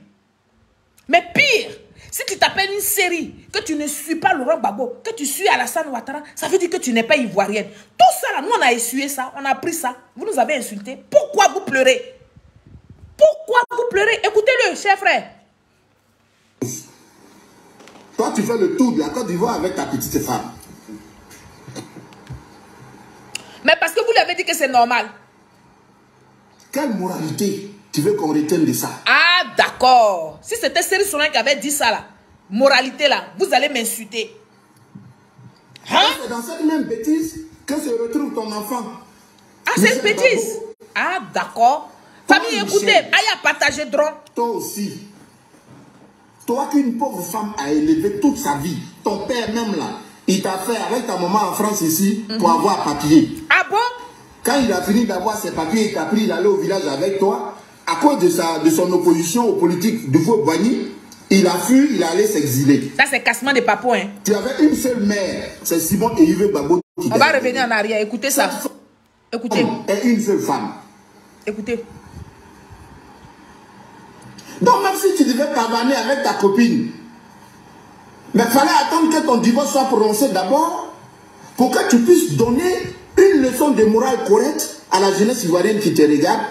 Mais pire, si tu t'appelles une série, que tu ne suis pas Laurent Gbagbo, que tu suis Alassane Ouattara, ça veut dire que tu n'es pas ivoirienne. Tout ça, là, nous, on a essuyé ça, on a pris ça. Vous nous avez insultés. Pourquoi vous pleurez? Pourquoi vous pleurez? Écoutez-le, cher frère. Toi, tu fais le tour de la Côte d'Ivoire avec ta petite femme. Mais parce que vous lui avez dit que c'est normal. Quelle moralité tu veux qu'on retienne de ça? Ah, d'accord. Si c'était Seri Solan qui avait dit ça, là, moralité, là, vous allez m'insulter. Hein? C'est dans cette même bêtise que se retrouve ton enfant. Ah, c'est une bêtise. Ah, d'accord. Famille, écoutez, aïe à partager drone. Toi aussi. Toi qu'une pauvre femme a élevé toute sa vie, ton père même là, il t'a fait avec ta maman en France ici pour avoir papier. Ah bon? Quand il a fini d'avoir ses papiers, il t'a pris d'aller au village avec toi. À cause de son opposition aux politiques de Faux-Boigny, il a fui, il est allé s'exiler. Ça, c'est cassement de papou, hein. Tu avais une seule mère, c'est Simon et Yves Gbagbo. On va revenir en arrière, écoutez ça. Écoutez. Et une seule femme. Écoutez. Donc même si tu devais pavaner avec ta copine, mais il fallait attendre que ton divorce soit prononcé d'abord pour que tu puisses donner une leçon de morale correcte à la jeunesse ivoirienne qui te regarde.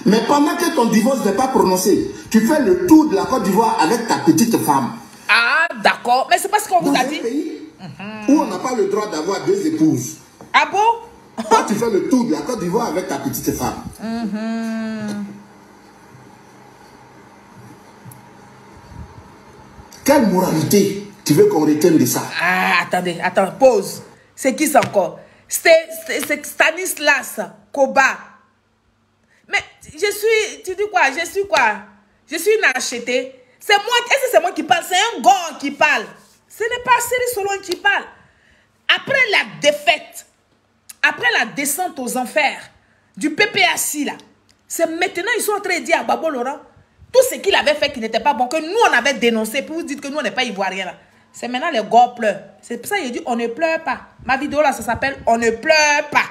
Mais pendant que ton divorce n'est pas prononcé, tu fais le tour de la Côte d'Ivoire avec ta petite femme. Ah, d'accord. Mais c'est parce qu'on vous a dit. Dans un pays où on n'a pas le droit d'avoir 2 épouses. Ah bon? Toi, tu fais le tour de la Côte d'Ivoire avec ta petite femme. Quelle moralité tu veux qu'on retienne de ça? Ah, attendez, pause. C'est qui ça encore? C'est Stanislas Koba. Mais je suis, tu dis quoi? Je suis quoi? Je suis une achetée. C'est moi, est-ce que c'est moi qui parle? C'est un gars qui parle. Ce n'est pas Seri Solon qui parle. Après la défaite, après la descente aux enfers du PPAC là, c'est maintenant ils sont en train de dire à Babo Laurent tout ce qu'il avait fait qui n'était pas bon, que nous on avait dénoncé, puis vous dites que nous on n'est pas ivoiriens là. C'est maintenant les gars pleurent. C'est pour ça qu'il dit on ne pleure pas. Ma vidéo là ça s'appelle on ne pleure pas.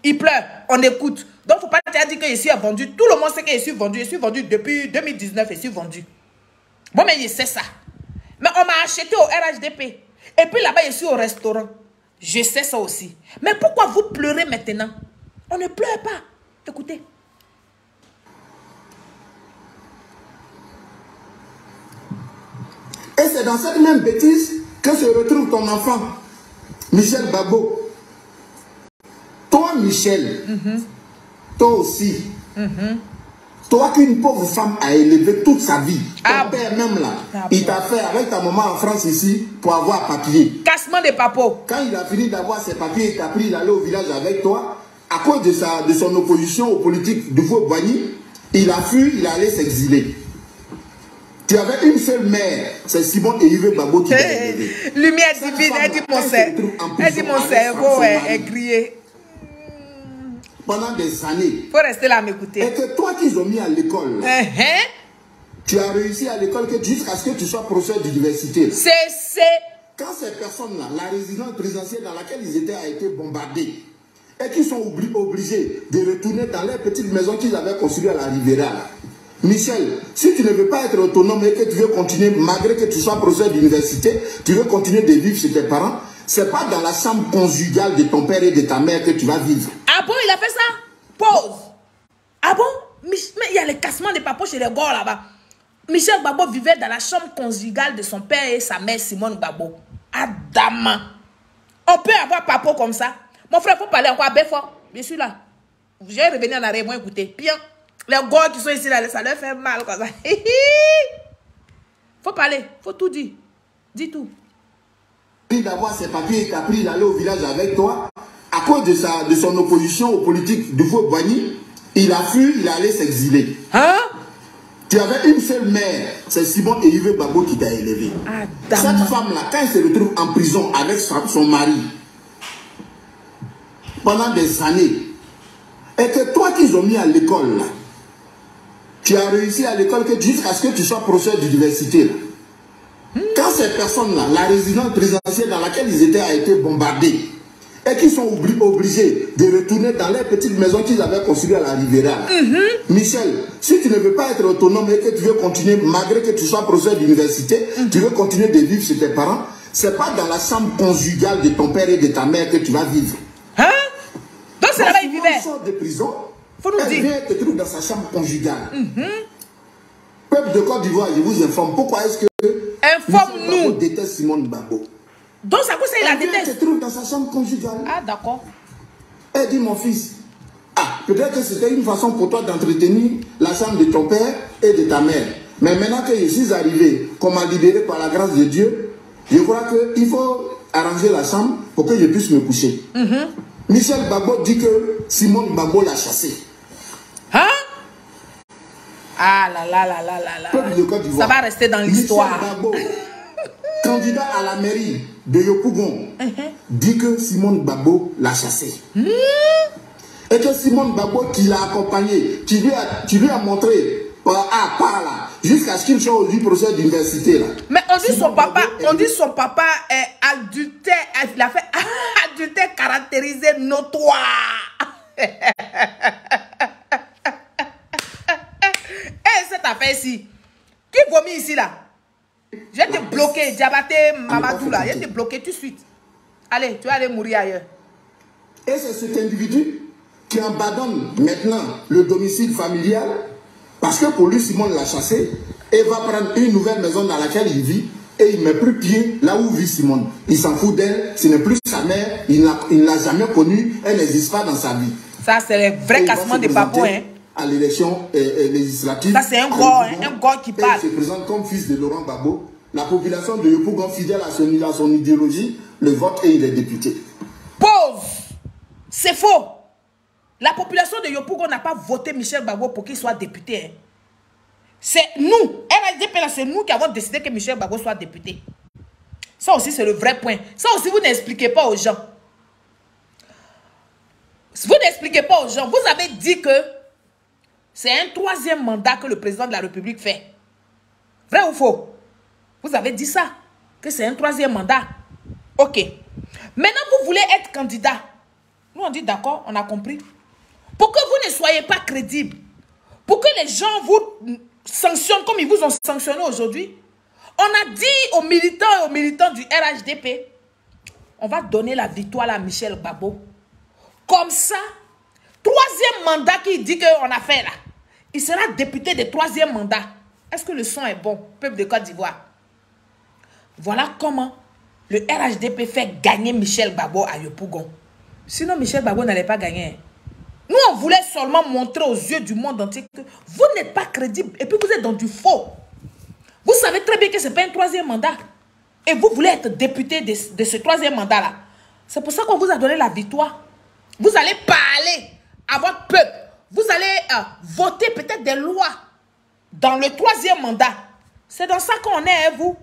Il pleure, on écoute. Donc faut pas te dire que je suis vendu. Tout le monde sait que je suis vendu. Je suis vendu depuis 2019, je suis vendu. Bon mais je sais ça. Mais on m'a acheté au RHDP. Et puis là-bas je suis au restaurant. Je sais ça aussi. Mais pourquoi vous pleurez maintenant? On ne pleure pas. Écoutez. Et c'est dans cette même bêtise que se retrouve ton enfant, Michel Babo. Toi, Michel, toi aussi, toi qu'une pauvre femme a élevé toute sa vie, ton père même là, il t'a fait avec ta maman en France ici pour avoir papier. Cassement des papos. Quand il a fini d'avoir ses papiers, il t'a pris d'aller au village avec toi, à cause de son opposition aux politiques de Fouet-Boigny, il a fui, il allait s'exiler. Tu avais une seule mère, c'est Simone et Yves Babo qui t'a élevé. Lumière divine, elle dit mon cerveau. Elle dit mon cerveau est grillé. Pendant des années. Il faut rester là à m'écouter. Et que toi qu'ils ont mis à l'école, tu as réussi à l'école jusqu'à ce que tu sois professeur d'université. Quand ces personnes-là, la résidence présidentielle dans laquelle ils étaient a été bombardée, et qu'ils sont obligés de retourner dans les petites maisons qu'ils avaient construites à la Riviera. Michel, si tu ne veux pas être autonome et que tu veux continuer, malgré que tu sois professeur d'université, tu veux continuer de vivre chez tes parents, c'est pas dans la chambre conjugale de ton père et de ta mère que tu vas vivre. Ah bon, il a fait ça? Pause. Ah bon? Mais il y a les cassements des papos chez les gars là-bas. Michel Babo vivait dans la chambre conjugale de son père et sa mère Simone Babo. Adama. On peut avoir papo comme ça. Mon frère, il faut parler encore bien fort. Bien sûr là. Je vais revenir en arrière, moi écoutez. Bien. Les gars qui sont ici là, ça leur fait mal comme ça. Faut parler, faut tout dire. Dis tout. D'avoir ses papiers, il t'a pris d'aller au village avec toi, à cause de son opposition aux politiques de Fouet-Boigny, il a fui, il allait s'exiler. Hein? Tu avais une seule mère, c'est Simone et Yves Babo qui t'a élevé. Cette femme-là, quand elle se retrouve en prison avec son mari, pendant des années, et que toi qu'ils ont mis à l'école, tu as réussi à l'école jusqu'à ce que tu sois professeur d'université. Quand ces personnes-là, la résidence présidentielle dans laquelle ils étaient a été bombardée, et qu'ils sont obligés de retourner dans les petites maisons qu'ils avaient construites à la Riviera. Michel, si tu ne veux pas être autonome et que tu veux continuer, malgré que tu sois professeur d'université, tu veux continuer de vivre chez tes parents, c'est pas dans la chambre conjugale de ton père et de ta mère que tu vas vivre. Hein? Donc c'est là-bas il vivait. Quand sort de prison, faut nous elle dire. vient te trouver dans sa chambre conjugale. Peuple de Côte d'Ivoire, je vous informe. Pourquoi est-ce que informe-nous déteste Simone Babo? Donc ça cause il la déteste. Elle se trouve dans sa chambre conjugale. Ah d'accord. Elle dit mon fils, peut-être que c'était une façon pour toi d'entretenir la chambre de ton père et de ta mère. Mais maintenant que je suis arrivé, qu'on m'a libéré par la grâce de Dieu, je crois qu'il faut arranger la chambre pour que je puisse me coucher. Michel Babo dit que Simone Babo l'a chassé. Hein? Ah là là là là là là. Peuple de Côte d'Ivoire. Ça va rester dans l'histoire. Michel Babo, candidat à la mairie de Yopougon, dit que Simone Babo l'a chassé. Et que Simone Babo qui l'a accompagné, qui lui a montré par là, jusqu'à ce qu'il soit aujourd'hui professeur d'université là. Mais on dit son papa est adultère, il a fait adultère caractérisé notoire. Cette affaire-ci, qui vomit ici là? Je vais te bloquer, Diabaté Mamadou là, je vais te bloquer tout de suite. Allez, tu vas aller mourir ailleurs. Et c'est cet individu qui abandonne maintenant le domicile familial parce que pour lui, Simone l'a chassé et va prendre une nouvelle maison dans laquelle il vit et il ne met plus pied là où vit Simone. Il s'en fout d'elle, ce n'est plus sa mère, il ne l'a jamais connue, elle n'existe pas dans sa vie. Ça, c'est le vrai cassement des babos. Hein. À l'élection législative. Ça, c'est un gars qui parle. Il se présente comme fils de Laurent Gbagbo. La population de Yopougon, fidèle à son idéologie, le vote et il est député. Pause. C'est faux. La population de Yopougon n'a pas voté Michel Gbagbo pour qu'il soit député. Hein. C'est nous, RHDP, c'est nous qui avons décidé que Michel Gbagbo soit député. Ça aussi, c'est le vrai point. Ça aussi, vous n'expliquez pas aux gens. Vous n'expliquez pas aux gens. Vous avez dit que c'est un 3e mandat que le président de la République fait. Vrai ou faux? Vous avez dit ça, que c'est un 3e mandat. Ok. Maintenant, vous voulez être candidat. Nous, on dit d'accord, on a compris. Pour que vous ne soyez pas crédible, pour que les gens vous sanctionnent comme ils vous ont sanctionné aujourd'hui, on a dit aux militants et aux militants du RHDP, on va donner la victoire à Michel Gbagbo. Comme ça, 3e mandat qu'il dit qu'on a fait là, il sera député de 3e mandat. Est-ce que le son est bon, peuple de Côte d'Ivoire? Voilà comment le RHDP fait gagner Michel Gbagbo à Yopougon. Sinon, Michel Gbagbo n'allait pas gagner. Nous, on voulait seulement montrer aux yeux du monde entier que vous n'êtes pas crédible et puis vous êtes dans du faux. Vous savez très bien que ce n'est pas un 3e mandat. Et vous voulez être député de ce 3e mandat-là. C'est pour ça qu'on vous a donné la victoire. Vous allez parler à votre peuple. Vous allez voter peut-être des lois dans le 3e mandat. C'est dans ça qu'on est, hein, vous.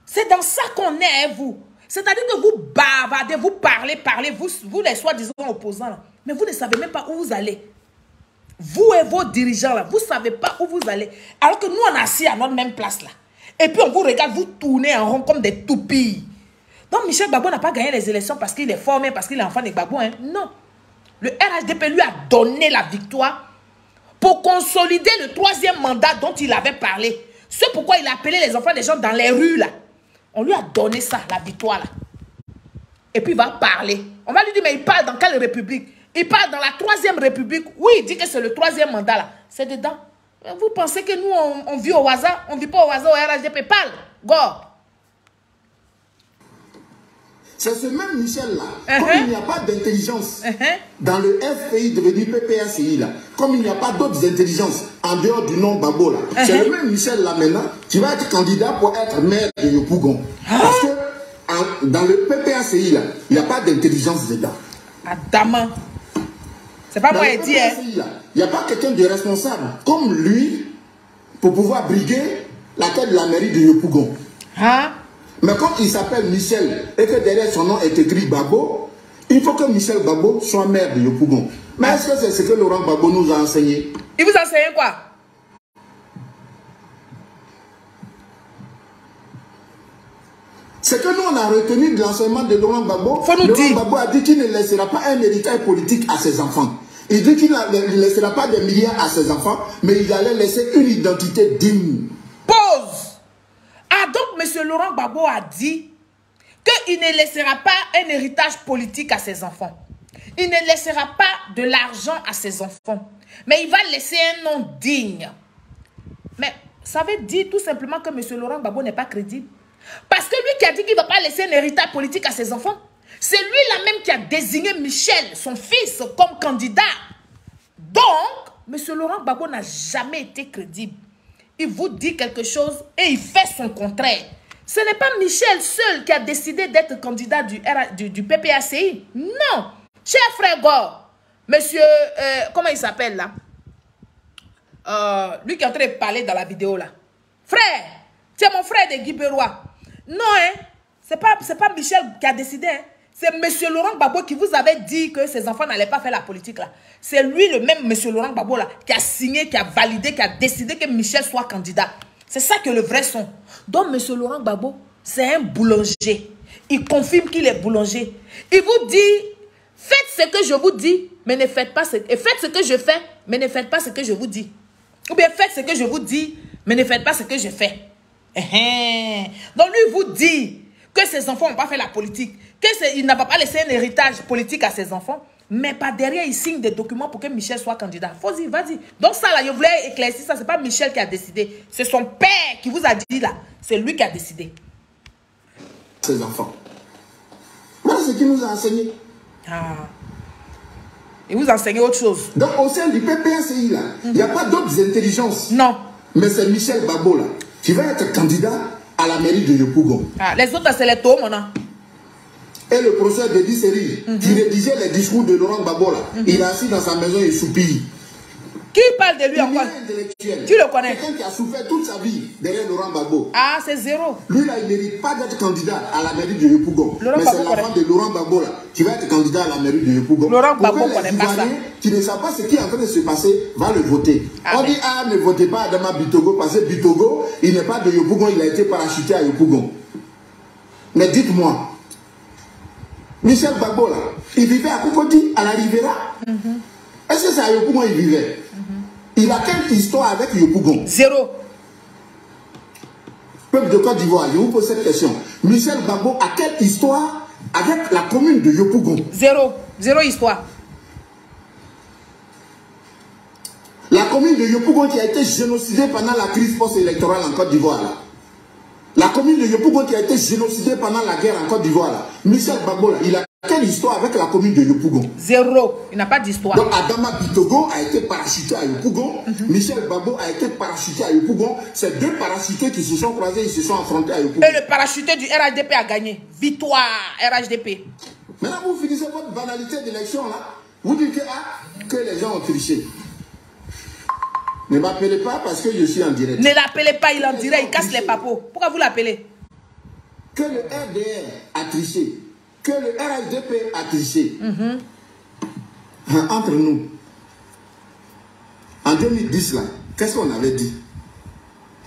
C'est dans ça qu'on est, hein, vous. C'est-à-dire que vous bavardez, vous parlez, vous les soi-disant opposants, là. Mais vous ne savez même pas où vous allez. Vous et vos dirigeants, là, vous ne savez pas où vous allez. Alors que nous, on est assis à notre même place, là. Et puis, on vous regarde, vous tournez en rond comme des toupies. Donc, Michel Gbagbo n'a pas gagné les élections parce qu'il est formé, parce qu'il est enfant de Gbagbo, hein. Non. Le RHDP lui a donné la victoire pour consolider le 3e mandat dont il avait parlé. C'est pourquoi il a appelé les enfants des gens dans les rues, là. On lui a donné ça, la victoire, là. Et puis, il va parler. On va lui dire, mais il parle dans quelle république? Il parle dans la 3e république. Oui, il dit que c'est le 3e mandat, là. C'est dedans. Vous pensez que nous, on vit au hasard? On ne vit pas au hasard au RHDP. Parle. Go. C'est ce même Michel-là. Comme il n'y a pas d'intelligence dans le FPI devenu PPACI, là, comme il n'y a pas d'autres intelligences en dehors du nom Gbagbo, là, c'est le même Michel-là maintenant qui va être candidat pour être maire de Yopougon. Parce que dans le PPACI, là, il n'y a pas d'intelligence dedans. Adama. C'est pas moi qui dis, hein. Il n'y a pas quelqu'un de responsable comme lui pour pouvoir briguer la tête de la mairie de Yopougon. Mais comme il s'appelle Michel et que derrière son nom est écrit Gbagbo, il faut que Michel Gbagbo soit maire de Yopougon. Mais est-ce que c'est ce que Laurent Gbagbo nous a enseigné? Il vous a enseigné quoi? Ce que nous, on a retenu de l'enseignement de Laurent Gbagbo, Laurent Gbagbo a dit qu'il ne laissera pas un héritage politique à ses enfants. Il dit qu'il ne laissera pas des milliards à ses enfants, mais il allait laisser une identité digne. Pause! Ah, donc, M. Laurent Gbagbo a dit qu'il ne laissera pas un héritage politique à ses enfants. Il ne laissera pas de l'argent à ses enfants. Mais il va laisser un nom digne. Mais ça veut dire tout simplement que M. Laurent Gbagbo n'est pas crédible. Parce que lui qui a dit qu'il ne va pas laisser un héritage politique à ses enfants, c'est lui-là même qui a désigné Michel, son fils, comme candidat. Donc, M. Laurent Gbagbo n'a jamais été crédible. Il vous dit quelque chose et il fait son contraire. Ce n'est pas Michel seul qui a décidé d'être candidat du PPACI. Non. Cher frère Gore, monsieur, comment il s'appelle là? Lui qui est en train de parler dans la vidéo là. Frère, tu es mon frère de Guy Beroy. Non, hein. C'est pas Michel qui a décidé, hein. C'est M. Laurent Gbagbo qui vous avait dit que ses enfants n'allaient pas faire la politique là. C'est lui le même M. Laurent Gbagbo là qui a signé, qui a validé, qui a décidé que Michel soit candidat. C'est ça que le vrai son. Donc M. Laurent Gbagbo, c'est un boulanger. Il confirme qu'il est boulanger. Il vous dit, faites ce que je vous dis, mais ne faites pas ce que... Et faites ce que je fais, mais ne faites pas ce que je vous dis. Ou bien faites ce que je vous dis, mais ne faites pas ce que je fais. Donc lui vous dit que ses enfants n'ont pas fait la politique, qu'il n'a pas laissé un héritage politique à ses enfants, mais par derrière, il signe des documents pour que Michel soit candidat. Vas-y, vas-y. Donc ça, là, je voulais éclaircir ça. Ce n'est pas Michel qui a décidé. C'est son père qui vous a dit, là. C'est lui qui a décidé. Ses enfants. Voilà ce qu'il nous a enseigné. Ah. Il vous enseigne autre chose. Donc, au sein du PPACI, là, il n'y a pas d'autres intelligences. Non. Mais c'est Michel Babo, là, qui va être candidat à la mairie de Yopougon. Ah, les autres, c'est les taux, maintenant. Et le professeur Dedi Seri, qui rédigeait les discours de Laurent Gbagbo, là, il est assis dans sa maison et soupire. Qui parle de lui encore? Tu le connais? Quelqu'un qui a souffert toute sa vie derrière Laurent Gbagbo. Ah, c'est zéro. Lui, là, il ne mérite pas d'être candidat à la mairie de Yopougon. Mais c'est l'enfant de Laurent Gbagbo, là, qui va être candidat à la mairie de Yopougon. Laurent Gbagbo pour que connaît pas ça. Qui ne savent pas ce qui est en train de se passer, va le voter. Ah, on dit, ah, ne votez pas Adama Bitogo, parce que Bitogo, il n'est pas de Yopougon, il a été parachuté à Yopougon. Mais dites-moi, Michel Gbagbo, là, il vivait à Kokoti, à la Rivera. Est-ce que c'est à Yopougon il vivait? Il a quelle histoire avec Yopougon? Zéro. Peuple de Côte d'Ivoire, je vous pose cette question. Michel Gbagbo a quelle histoire avec la commune de Yopougon? Zéro. Zéro histoire. La commune de Yopougon qui a été génocidée pendant la crise post-électorale en Côte d'Ivoire. La commune de Yopougon qui a été génocidée pendant la guerre en Côte d'Ivoire. Michel Gbagbo, il a quelle histoire avec la commune de Yopougon? Zéro. Il n'a pas d'histoire. Donc Adama Bitogo a été parachuté à Yopougon. Michel Gbagbo a été parachuté à Yopougon. C'est deux parachutés qui se sont croisés, ils se sont affrontés à Yopougon. Et le parachuté du RHDP a gagné. Victoire, RHDP. Maintenant, vous finissez votre banalité d'élection là. Vous dites que, que les gens ont triché. Ne m'appelez pas parce que je suis en direct. Ne l'appelez pas, il est en direct, il casse les papos. Pourquoi vous l'appelez? Que le RDR a triché, que le RHDP a triché. Entre nous, en 2010, là, qu'est-ce qu'on avait dit?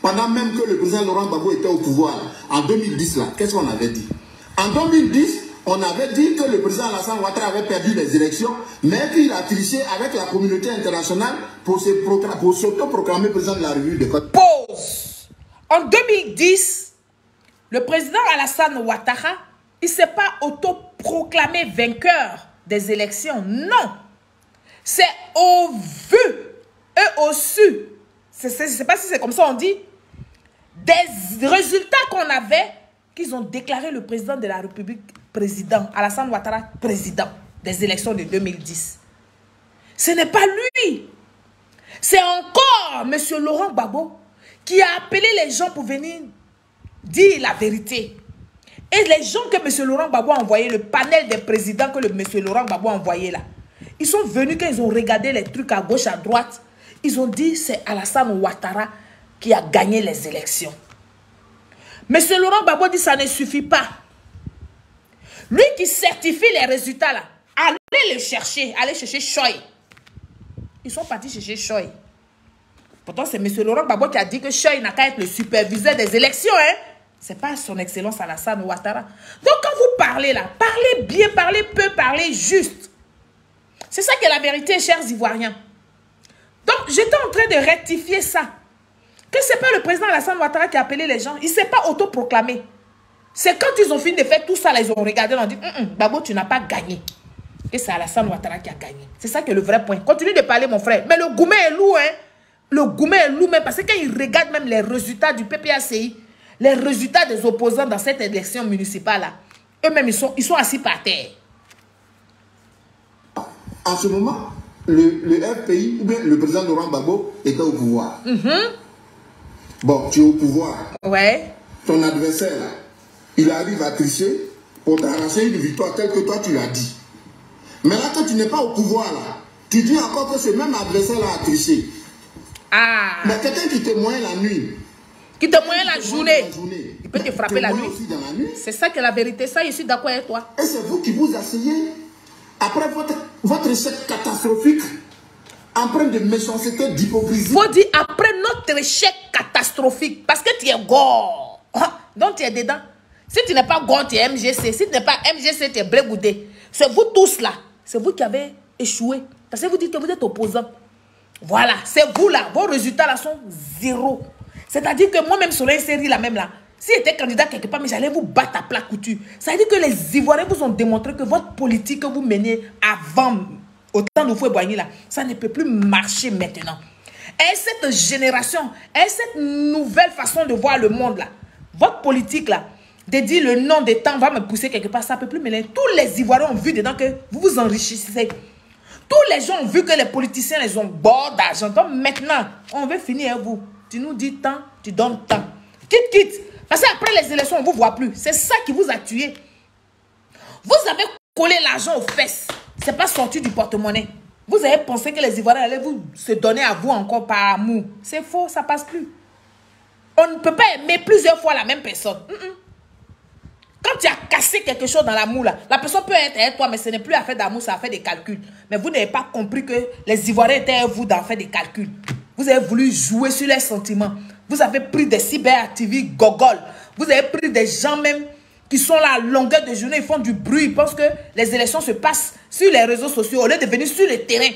Pendant même que le président Laurent Gbagbo était au pouvoir, en 2010, là, qu'est-ce qu'on avait dit? En 2010, on avait dit que le président Alassane Ouattara avait perdu les élections, mais qu'il a triché avec la communauté internationale pour s'auto-proclamer président de la République de Côte d'Ivoire. Pause. En 2010, le président Alassane Ouattara, il ne s'est pas auto-proclamé vainqueur des élections. Non. C'est au vu et au su. Je ne sais pas si c'est comme ça on dit. Des résultats qu'on avait, qu'ils ont déclaré le président de la République président, Alassane Ouattara président des élections de 2010. Ce n'est pas lui. C'est encore M. Laurent Gbagbo qui a appelé les gens pour venir dire la vérité. Et les gens que M. Laurent Gbagbo a envoyé, le panel des présidents que M. Laurent Gbagbo a envoyé là, ils sont venus quand ils ont regardé les trucs à gauche, à droite, ils ont dit c'est Alassane Ouattara qui a gagné les élections. M. Laurent Gbagbo dit ça ne suffit pas. Lui qui certifie les résultats là, allez le chercher, allez chercher Choy. Ils sont partis chercher Choy. Pourtant, c'est M. Laurent Gbagbo qui a dit que Choy n'a qu'à être le superviseur des élections. Hein? Ce n'est pas son excellence Alassane Ouattara. Donc, quand vous parlez là, parlez bien, parlez peu, parlez juste. C'est ça qui est la vérité, chers Ivoiriens. Donc, j'étais en train de rectifier ça. Que ce n'est pas le président Alassane Ouattara qui a appelé les gens. Il ne s'est pas autoproclamé. C'est quand ils ont fini de faire tout ça, là, ils ont regardé, ils ont dit, Gbagbo, tu n'as pas gagné. Et c'est Alassane Ouattara qui a gagné. C'est ça qui est le vrai point. Continue de parler, mon frère. Mais le Goumé est lourd, hein. Le Goumé est lourd, même parce que quand ils regardent même les résultats du PPACI, les résultats des opposants dans cette élection municipale-là, eux-mêmes, ils sont assis par terre. En ce moment, le FPI, ou bien le président Laurent Gbagbo, était au pouvoir. Bon, tu es au pouvoir. Ouais. Ton adversaire, là, il arrive à tricher pour t'arracher une victoire telle que toi, tu l'as dit. Mais là, quand tu n'es pas au pouvoir, là, tu dis encore que ce même adversaire-là a triché. Ah. Mais quelqu'un qui te moyen la nuit. Qui te moyen la journée. Il peut te frapper la nuit. nuit. C'est ça qui est la vérité. Ça, je suis d'accord avec toi. Et c'est vous qui vous asseyez, après votre échec catastrophique, empreint de méchanceté, d'hypocrisie. Faut dire après notre échec catastrophique. Parce que tu es gore. Donc tu es dedans. Si tu n'es pas gore, tu es MGC. Si tu n'es pas MGC, tu es Brégoudé. C'est vous tous là. C'est vous qui avez échoué. Parce que vous dites que vous êtes opposant. Voilà. C'est vous là. Vos résultats là sont zéro. C'est-à-dire que moi-même sur une série là même là, S'il était candidat quelque part, mais j'allais vous battre à plat couture. Ça veut dire que les Ivoiriens vous ont démontré que votre politique que vous menez avant, au temps de Houphouët-Boigny là, ça ne peut plus marcher maintenant. Et cette génération, et cette nouvelle façon de voir le monde là, votre politique là, de dire le nom des temps va me pousser quelque part, ça ne peut plus mêler. Tous les Ivoiriens ont vu dedans que vous vous enrichissez. Tous les gens ont vu que les politiciens les ont bord d'argent. Donc maintenant, on veut finir avec vous. Tu nous dis tant, tu donnes tant. Quitte. Parce qu'après les élections, on ne vous voit plus. C'est ça qui vous a tué. Vous avez collé l'argent aux fesses. Ce n'est pas sorti du porte-monnaie. Vous avez pensé que les Ivoiriens allaient vous se donner à vous encore par amour. C'est faux, ça ne passe plus. On ne peut pas aimer plusieurs fois la même personne. Quand tu as cassé quelque chose dans l'amour, la personne peut être avec toi, mais ce n'est plus affaire d'amour, c'est affaire de calcul. Mais vous n'avez pas compris que les Ivoiriens étaient avec vous dans faire des calculs. Vous avez voulu jouer sur les sentiments. Vous avez pris des cyberactivistes gogoles. Vous avez pris des gens même qui sont là à longueur de journée, ils font du bruit, ils pensent que les élections se passent sur les réseaux sociaux, au lieu de venir sur le terrain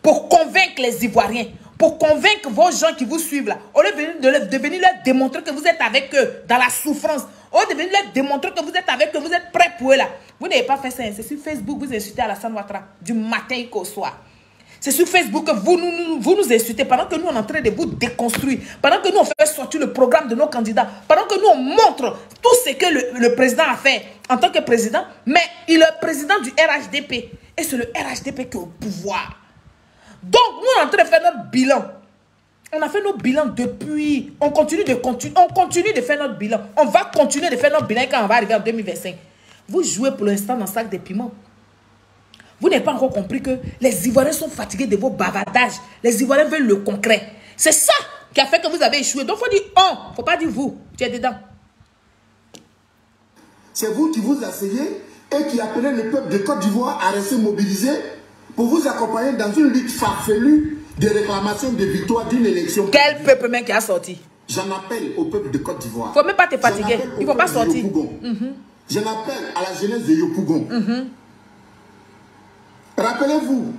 pour convaincre les Ivoiriens, pour convaincre vos gens qui vous suivent là, au lieu de venir leur démontrer que vous êtes avec eux dans la souffrance, au lieu de venir leur démontrer que vous êtes avec eux, vous êtes prêts pour eux là. Vous n'avez pas fait ça, c'est sur Facebook, vous insultez Alassane Ouattara du matin jusqu'au soir. C'est sur Facebook que vous nous insultez pendant que nous on est en train de vous déconstruire, pendant que nous on fait sortir le programme de nos candidats, pendant que nous on montre tout ce que le président a fait en tant que président, mais il est président du RHDP et c'est le RHDP qui est au pouvoir. Donc nous on est en train de faire notre bilan. On a fait nos bilans depuis, on continue de faire notre bilan. On va continuer de faire notre bilan quand on va arriver en 2025. Vous jouez pour l'instant dans le sac des piments. Vous n'avez pas encore compris que les Ivoiriens sont fatigués de vos bavardages. Les Ivoiriens veulent le concret. C'est ça qui a fait que vous avez échoué. Donc, il faut dire on. Il ne faut pas dire vous. Tu es dedans. C'est vous qui vous asseyez et qui appelez le peuple de Côte d'Ivoire à rester mobilisé pour vous accompagner dans une lutte farfelue de réclamation de victoire d'une élection. Quel peuple même qui a sorti? J'en appelle au peuple de Côte d'Ivoire. Il ne faut même pas te fatiguer. Il ne faut pas sortir. J'en appelle à la jeunesse de Yopougon. Rappelez-vous,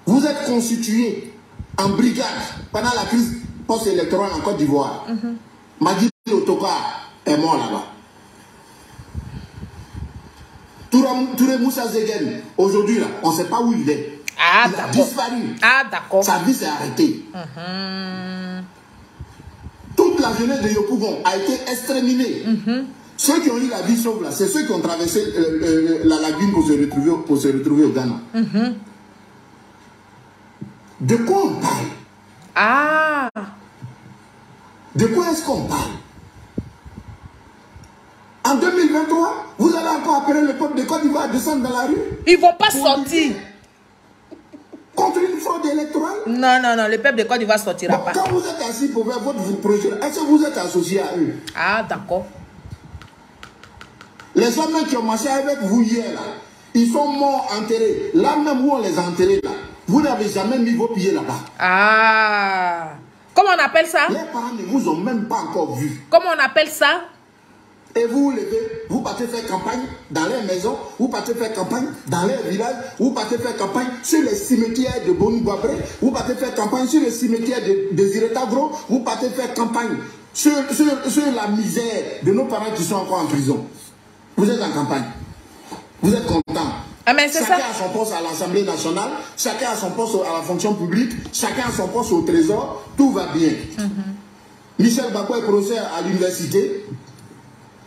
vous êtes constitués en brigade pendant la crise post-électorale en Côte d'Ivoire. Magui Otoka est mort là-bas. Touré Moussa Zegen, aujourd'hui, on ne sait pas où il est. Il a disparu. Ah, d'accord. Sa vie s'est arrêtée. Toute la jeunesse de Yopougon a été exterminée. Ceux qui ont eu la vie sauve là, c'est ceux qui ont traversé la lagune pour se retrouver au Ghana. De quoi on parle? Ah. De quoi est-ce qu'on parle? En 2023, vous allez encore appeler le peuple de Côte d'Ivoire à descendre dans la rue? Ils ne vont pas sortir. Contre une fraude électorale? Non, le peuple de Côte d'Ivoire ne sortira pas. Quand vous êtes assis pour faire votre projet, est-ce que vous êtes associé à eux? Ah, d'accord. Les hommes qui ont marché avec vous hier, là, ils sont morts enterrés. Là même où on les a enterrés, là, vous n'avez jamais mis vos pieds là-bas. Ah. Comment on appelle ça? Les parents ne vous ont même pas encore vu. Comment on appelle ça? Et vous vous levez, vous partez faire campagne dans les maisons, vous partez faire campagne dans les villages, vous partez faire campagne sur les cimetières de Boni-Boabré, vous partez faire campagne sur les cimetières de Ziretagro, vous partez faire campagne sur la misère de nos parents qui sont encore en prison. Vous êtes en campagne. Vous êtes content. Ah, mais c'est chacun ça. a son poste à l'Assemblée nationale, chacun a son poste à la fonction publique, chacun a son poste au trésor, tout va bien. Michel Bako est professeur à l'université,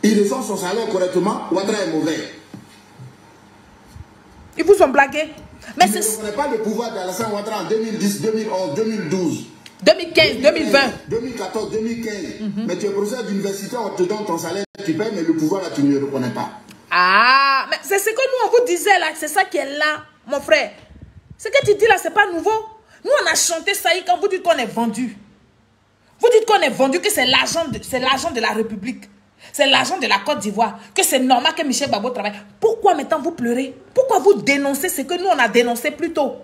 il reçoit son salaire correctement, Ouattara est mauvais. Ils vous ont blagué. Mais il ne connaît pas le pouvoir d'Alassane Ouattara en 2010, 2011, 2012. 2015, 2020. 2014, 2015. Mais tu es professeur d'université, on te donne ton salaire, tu payes, mais le pouvoir là, tu ne le reconnais pas. Ah, mais c'est ce que nous, on vous disait là, c'est ça qui est là, mon frère. Ce que tu dis là, c'est pas nouveau. Nous, on a chanté ça quand vous dites qu'on est vendu. Vous dites qu'on est vendu, que c'est l'argent de la République. C'est l'argent de la Côte d'Ivoire. Que c'est normal que Michel Gbagbo travaille. Pourquoi maintenant vous pleurez? Pourquoi vous dénoncez ce que nous, on a dénoncé plus tôt?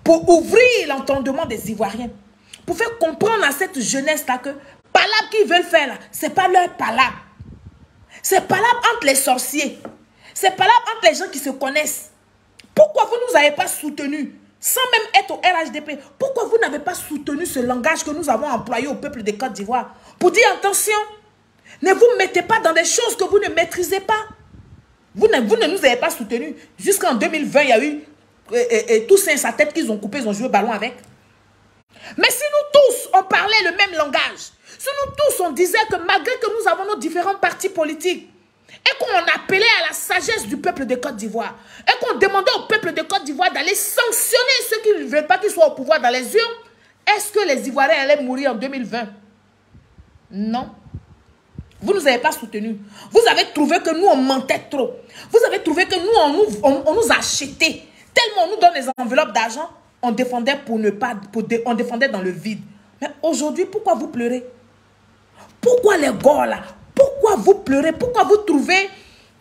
Pour ouvrir l'entendement des Ivoiriens. Pour faire comprendre à cette jeunesse-là que palabre qu'ils veulent faire là, c'est pas leur palabre. C'est palabre entre les sorciers. C'est palabre entre les gens qui se connaissent. Pourquoi vous ne nous avez pas soutenus sans même être au RHDP? Pourquoi vous n'avez pas soutenu ce langage que nous avons employé au peuple de Côte d'Ivoire? Pour dire attention, Ne vous mettez pas dans des choses que vous ne maîtrisez pas. Vous ne nous avez pas soutenus. Jusqu'en 2020, il y a eu Toussaint sa tête qu'ils ont coupé, ils ont joué au ballon avec. Mais si nous tous, on parlait le même langage, si nous tous, on disait que malgré que nous avons nos différents partis politiques, et qu'on appelait à la sagesse du peuple de Côte d'Ivoire, et qu'on demandait au peuple de Côte d'Ivoire d'aller sanctionner ceux qui ne veulent pas qu'ils soient au pouvoir dans les urnes, est-ce que les Ivoiriens allaient mourir en 2020? Non. Vous ne nous avez pas soutenus. Vous avez trouvé que nous, on mentait trop. Vous avez trouvé que nous, on nous achetait. Tellement on nous donne des enveloppes d'argent, on défendait on défendait dans le vide. Mais aujourd'hui, pourquoi vous pleurez? Pourquoi les gars là? Pourquoi vous pleurez? Pourquoi vous trouvez...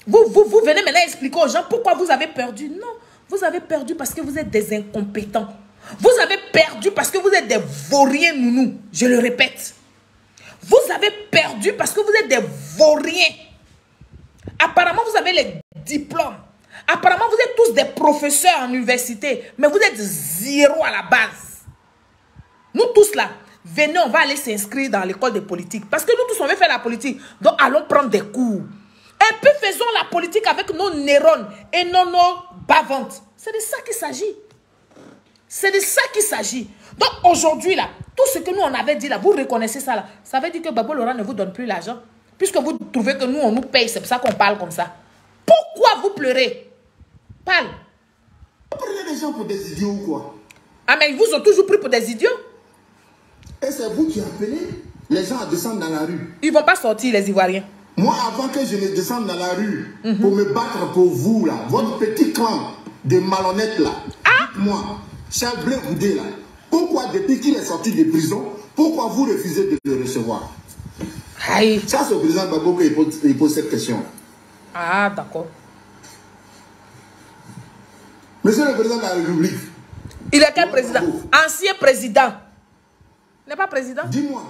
Vous venez maintenant expliquer aux gens pourquoi vous avez perdu. Non, vous avez perdu parce que vous êtes des incompétents. Vous avez perdu parce que vous êtes des vauriens nounous. Je le répète. Vous avez perdu parce que vous êtes des vauriens. Apparemment, vous avez les diplômes. Apparemment, vous êtes tous des professeurs en université. Mais vous êtes zéro à la base. Nous tous là, venez, on va aller s'inscrire dans l'école de politique. Parce que nous tous, on veut faire la politique. Donc, allons prendre des cours. Et puis, faisons la politique avec nos neurones et nos bavantes. C'est de ça qu'il s'agit. C'est de ça qu'il s'agit. Donc, aujourd'hui, là, tout ce que nous, on avait dit, là, vous reconnaissez ça, là. Ça veut dire que Babo Laurent ne vous donne plus l'argent. Puisque vous trouvez que nous, on nous paye. C'est pour ça qu'on parle comme ça. Pourquoi vous pleurez? Parle. Vous prenez des gens pour des idiots ou quoi? Ah, mais ils vous ont toujours pris pour des idiots? Et c'est vous qui appelez les gens à descendre dans la rue. Ils ne vont pas sortir, les Ivoiriens. Moi, avant que je ne descende dans la rue pour me battre pour vous, là, votre petit clan de malhonnêtes, là, dites-moi, Charles Blé Goudé, là, pourquoi depuis qu'il est sorti de prison, pourquoi vous refusez de le recevoir? Aïe. Ça, c'est le président Gbagbo qui pose cette question. Ah, d'accord. Monsieur le président de la République. Il est quel président? Ancien président. Il n'est pas président? Dis-moi,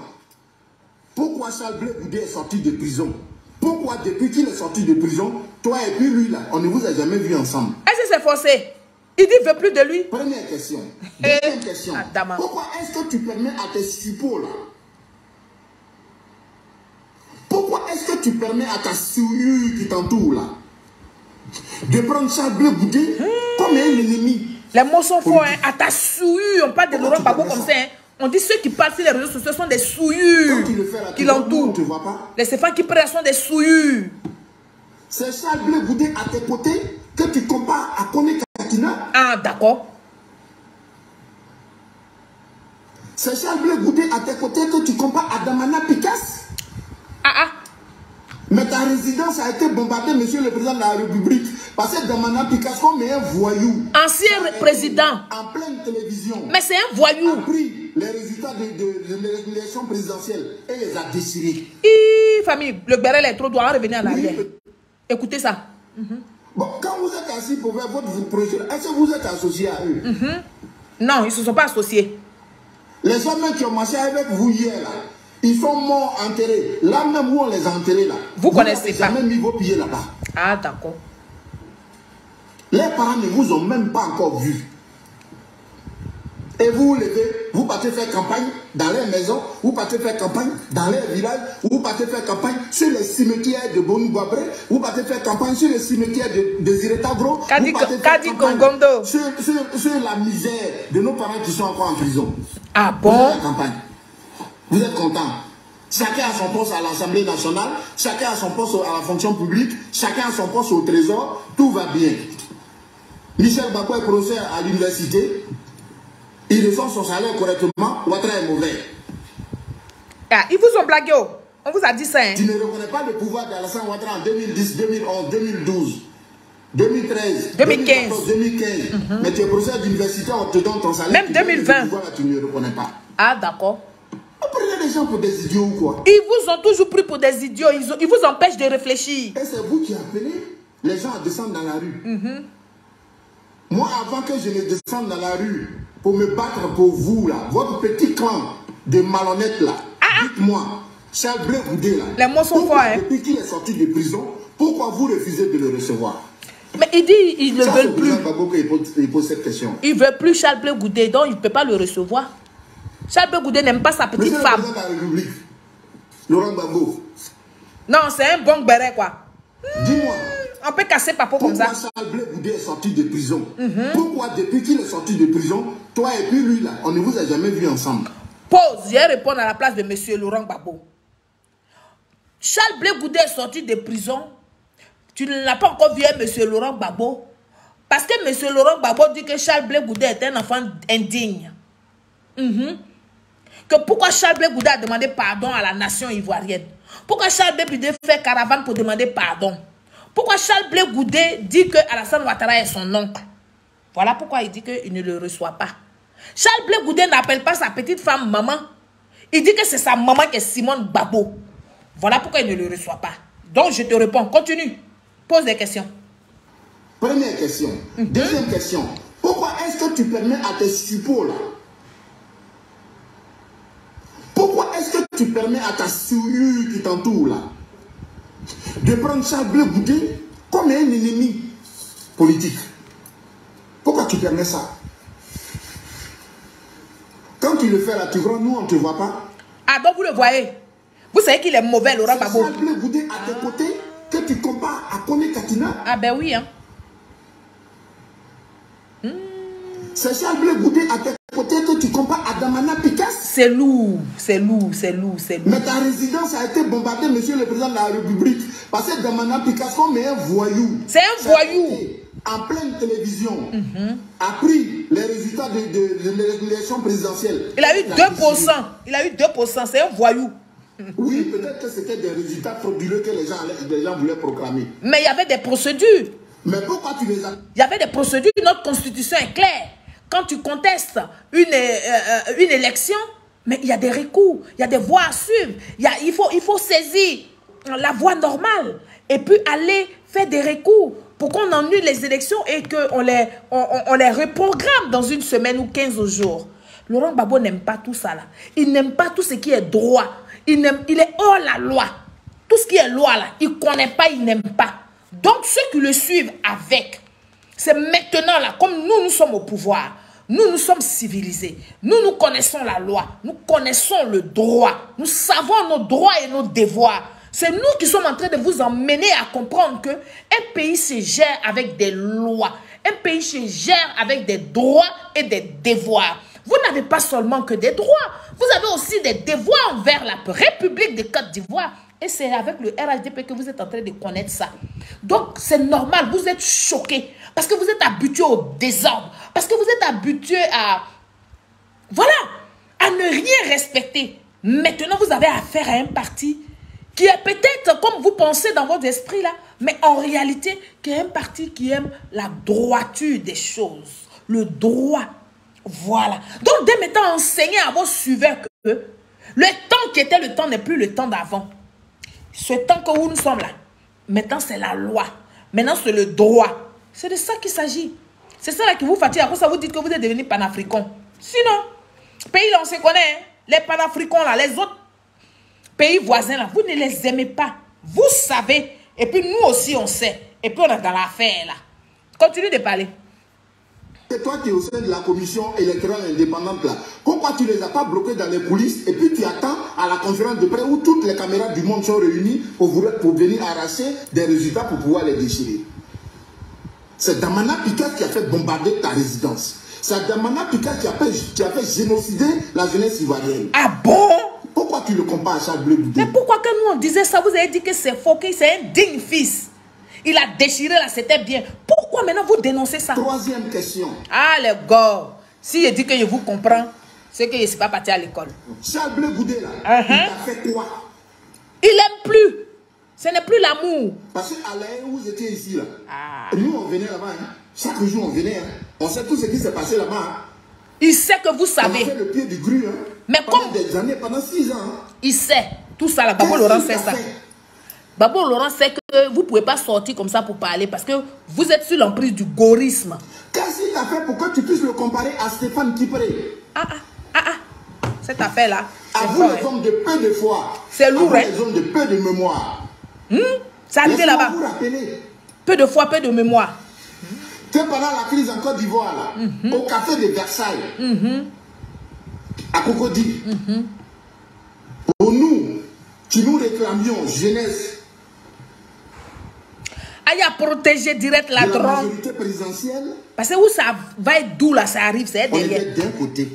pourquoi Charles Blé Goudé est sorti de prison? Pourquoi depuis qu'il est sorti de prison, toi et puis lui, là, on ne vous a jamais vu ensemble? Est-ce que c'est forcé? Il dit qu'il ne veut plus de lui. Première question. Deuxième question. Adama. Pourquoi est-ce que tu permets à tes suppôts, là? Pourquoi est-ce que tu permets à ta souillure qui t'entoure, là, de prendre Charles Blé Goudé comme un ennemi? Les mots sont forts, hein. À ta souillure. On parle de Laurent Gbagbo comme ça, hein. On dit ceux qui parlent sur les réseaux sociaux sont des souillures qui l'entourent. Les séfans qui prennent sont des souillures. C'est Charles Blé Goudé à tes côtés que tu compares à Kone Kakina. Ah, d'accord. C'est Charles Blé Goudé à tes côtés que tu compares à Damana Picasse. Mais ta résidence a été bombardée, monsieur le président de la République, parce que Damana Picasse, comme un voyou. Ancien président. En pleine télévision. Mais c'est un voyou. A pris les résultats de l'élection présidentielle et les a déchirés. Famille, le Berel est trop doit en revenir en arrière. Écoutez ça. Bon, quand vous êtes assis pour faire votre projet, est-ce que vous êtes associé à eux? Non, ils ne se sont pas associés. Les hommes qui ont marché avec vous hier, là, ils sont morts enterrés. Là même où on les a enterrés, là. Vous connaissez pas. Vous n'avez jamais mis vos pieds là-bas. Ah, d'accord. Les parents ne vous ont même pas encore vu. Et vous vous levez, vous partez faire campagne dans les maisons, vous partez faire campagne dans les villages, vous partez faire campagne sur les cimetières de Boni-Boabré, vous partez faire campagne sur les cimetières de Ziretagro, vous partez faire campagne sur la misère de nos parents qui sont encore en prison. Ah bon? Vous faites campagne. Vous êtes content. Chacun a son poste à l'Assemblée nationale, chacun a son poste à la fonction publique, chacun a son poste au trésor, tout va bien. Michel Gbagbo est professeur à l'université, il reçoit son salaire correctement, Ouattara est mauvais. Ah, ils vous ont blagué. On vous a dit ça. Hein? Tu ne reconnais pas le pouvoir d'Alassane Ouattara en 2010, 2011, 2012, 2013, 2015. 2015. Mais tu es professeur d'université, on te donne ton salaire. Même 2020. Pouvoir, là, tu ne le reconnais pas. Ah, d'accord. Vous prenez les gens pour des idiots ou quoi? Ils vous ont toujours pris pour des idiots. Ils vous empêchent de réfléchir. Et c'est vous qui appelez les gens à descendre dans la rue. Moi, avant que je ne descende dans la rue pour me battre pour vous, là, votre petit clan de malhonnêtes, là, dites-moi, Charles Blé Goudé, là, les mots sont forts, hein. Depuis qu'il est sorti de prison, pourquoi vous refusez de le recevoir? Mais il dit ils ne veulent plus. Il pose cette question. Il ne veut plus Charles Blé Goudé, donc il ne peut pas le recevoir. Charles Blé Goudé n'aime pas sa petite femme. Monsieur le président de la République, Laurent Gbagbo, Non, c'est un bon béret, quoi. Dis-moi. On peut casser Papo comme ça. Pourquoi Charles Blé Goudé est sorti de prison? Pourquoi depuis qu'il est sorti de prison, toi et puis lui là, on ne vous a jamais vu ensemble? Pause, je vais répondre à la place de M. Laurent Gbagbo. Charles Blé Goudé est sorti de prison. Tu ne l'as pas encore vu, M. Laurent Gbagbo. Parce que M. Laurent Gbagbo dit que Charles Blé Goudé est un enfant indigne. Que pourquoi Charles Blé Goudé a demandé pardon à la nation ivoirienne? Pourquoi Charles Blé Goudé fait caravane pour demander pardon? Pourquoi Charles Blé Goudé dit que Alassane Ouattara est son oncle? Voilà pourquoi il dit qu'il ne le reçoit pas. Charles Blé Goudé n'appelle pas sa petite femme maman. Il dit que c'est sa maman qui est Simone Gbagbo. Voilà pourquoi il ne le reçoit pas. Donc je te réponds. Continue. Pose des questions. Première question. Deuxième question. Pourquoi est-ce que tu permets à tes suppôts là? Pourquoi est-ce que tu permets à ta souillure qui t'entoure là de prendre Charles Blé Goudé comme un ennemi politique? Pourquoi tu permets ça? Quand tu le fais là, tu vois, nous on ne te voit pas. Ah donc vous le voyez? Vous savez qu'il est mauvais, Laurent Gbagbo. C'est Charles Blé Goudé à tes côtés que tu compares à Kone Katina. Ah ben oui, hein. C'est Charles Blé Goudé à tes côtés que tu compares à Damana Picasse. C'est lourd, c'est lourd, c'est lourd, c'est lourd. Mais ta résidence a été bombardée, monsieur le président de la République, parce que Damana Picasse, comme un voyou. C'est un voyou. En pleine télévision, a pris les résultats de l'élection présidentielle. Il a eu 2%. Il a eu 2%. C'est un voyou. Oui, peut-être que c'était des résultats frauduleux que les gens voulaient proclamer. Mais il y avait des procédures. Mais pourquoi tu les as... Il y avait des procédures. Notre constitution est claire. Quand tu contestes une élection, mais il y a des recours, il y a des voies à suivre. Il faut saisir la voie normale et puis aller faire des recours pour qu'on annule les élections et qu'on les reprogramme dans une semaine ou 15 jours. Laurent Gbagbo n'aime pas tout ça là. Il n'aime pas tout ce qui est droit. Il est hors la loi. Tout ce qui est loi là, il ne connaît pas, il n'aime pas. Donc ceux qui le suivent avec, c'est maintenant là, comme nous sommes au pouvoir, nous sommes civilisés, nous connaissons la loi, nous connaissons le droit, nous savons nos droits et nos devoirs. C'est nous qui sommes en train de vous emmener à comprendre qu'un pays se gère avec des lois, un pays se gère avec des droits et des devoirs. Vous n'avez pas seulement que des droits, vous avez aussi des devoirs envers la République de Côte d'Ivoire. Et c'est avec le RHDP que vous êtes en train de connaître ça. Donc, c'est normal, vous êtes choqués. Parce que vous êtes habitués au désordre. Parce que vous êtes habitués à... Voilà, à ne rien respecter. Maintenant, vous avez affaire à un parti qui est peut-être comme vous pensez dans votre esprit là, mais en réalité, qui est un parti qui aime la droiture des choses. Le droit. Voilà. Donc, dès maintenant, enseignez à vos suiveurs que le temps qui était le temps n'est plus le temps d'avant. Ce temps que où nous sommes là, maintenant c'est la loi. Maintenant c'est le droit. C'est de ça qu'il s'agit. C'est ça là qui vous fatigue. Après ça, vous dites que vous êtes devenu panafricain. Sinon, pays là, on se connaît. Hein? Les panafricains là, les autres pays voisins là, vous ne les aimez pas. Vous savez. Et puis nous aussi, on sait. Et puis on est dans l'affaire là. Continue de parler. Et toi qui es au sein de la commission électorale indépendante là, pourquoi tu ne les as pas bloqués dans les coulisses et puis tu attends à la conférence de presse où toutes les caméras du monde sont réunies pour venir arracher des résultats pour pouvoir les déchirer? C'est Damana Picasse qui a fait bombarder ta résidence. C'est Damana Picasse qui a fait génocider la jeunesse ivoirienne. Ah bon? Pourquoi tu le compares à Charles Blé Goudé? Mais pourquoi que nous on disait ça? Vous avez dit que c'est faux, que c'est un digne fils. Il a déchiré là, c'était bien. Pourquoi maintenant vous dénoncez ça? Troisième question. Ah les gars, si je dis que je vous comprends, c'est que je ne suis pas parti à l'école. Charles Blé Goudé là, il a fait quoi? Il n'aime plus. Ce n'est plus l'amour. Parce qu'à l'année où vous étiez ici là, nous on venait là-bas, hein. Chaque jour on venait, hein. On sait tout ce qui s'est passé là-bas. Hein. Il sait que vous savez. On a fait le pied du grue, hein. Mais pendant comme des années, pendant 6 ans. Hein. Il sait tout ça là. Gbagbo Laurent sait ça. Gbagbo Laurent sait que vous ne pouvez pas sortir comme ça pour parler parce que vous êtes sur l'emprise du gaullisme. Qu'est-ce qu'il a fait pour que tu puisses le comparer à Stéphane Kipré? Cette affaire-là. À vous les hommes de peu de foi. C'est lourd, hein? Les hommes de peu de mémoire. C'est arrivé là-bas. Vous rappeler peu de foi, peu de mémoire. Que pendant la crise en Côte d'Ivoire, là, au café de Versailles, à Cocody, pour nous, qui nous réclamions jeunesse Aïe, à protéger direct la de la drone. majorité présidentielle, Parce que où ça va être d'où là, ça arrive, c'est on derrière. était d'un côté.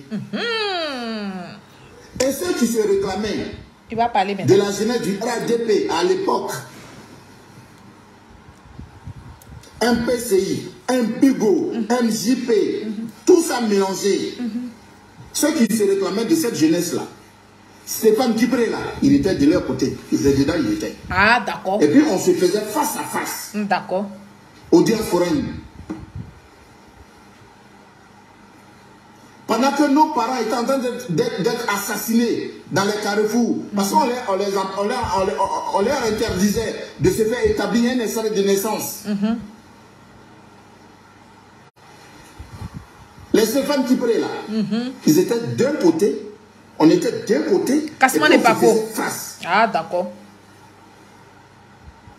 Et ceux qui se réclamaient Il va parler de maintenant. la jeunesse du RADP à l'époque, un PCI, un Bigo, un JP, tout ça mélangé. Ceux qui se réclamaient de cette jeunesse-là, Stéphane Kipré là, il était de leur côté. Il était dedans, il était. Ah, d'accord. Et puis on se faisait face à face, D'accord. audience foraine. Pendant que nos parents étaient en train d'être assassinés dans les carrefours, parce qu'on leur interdisait de se faire établir un extrait de naissance. Les Stéphane Kipré là, ils étaient d'un côté, on était d'un côté, Cassement et n'est puis pas on se faisait faux. face. Ah, d'accord.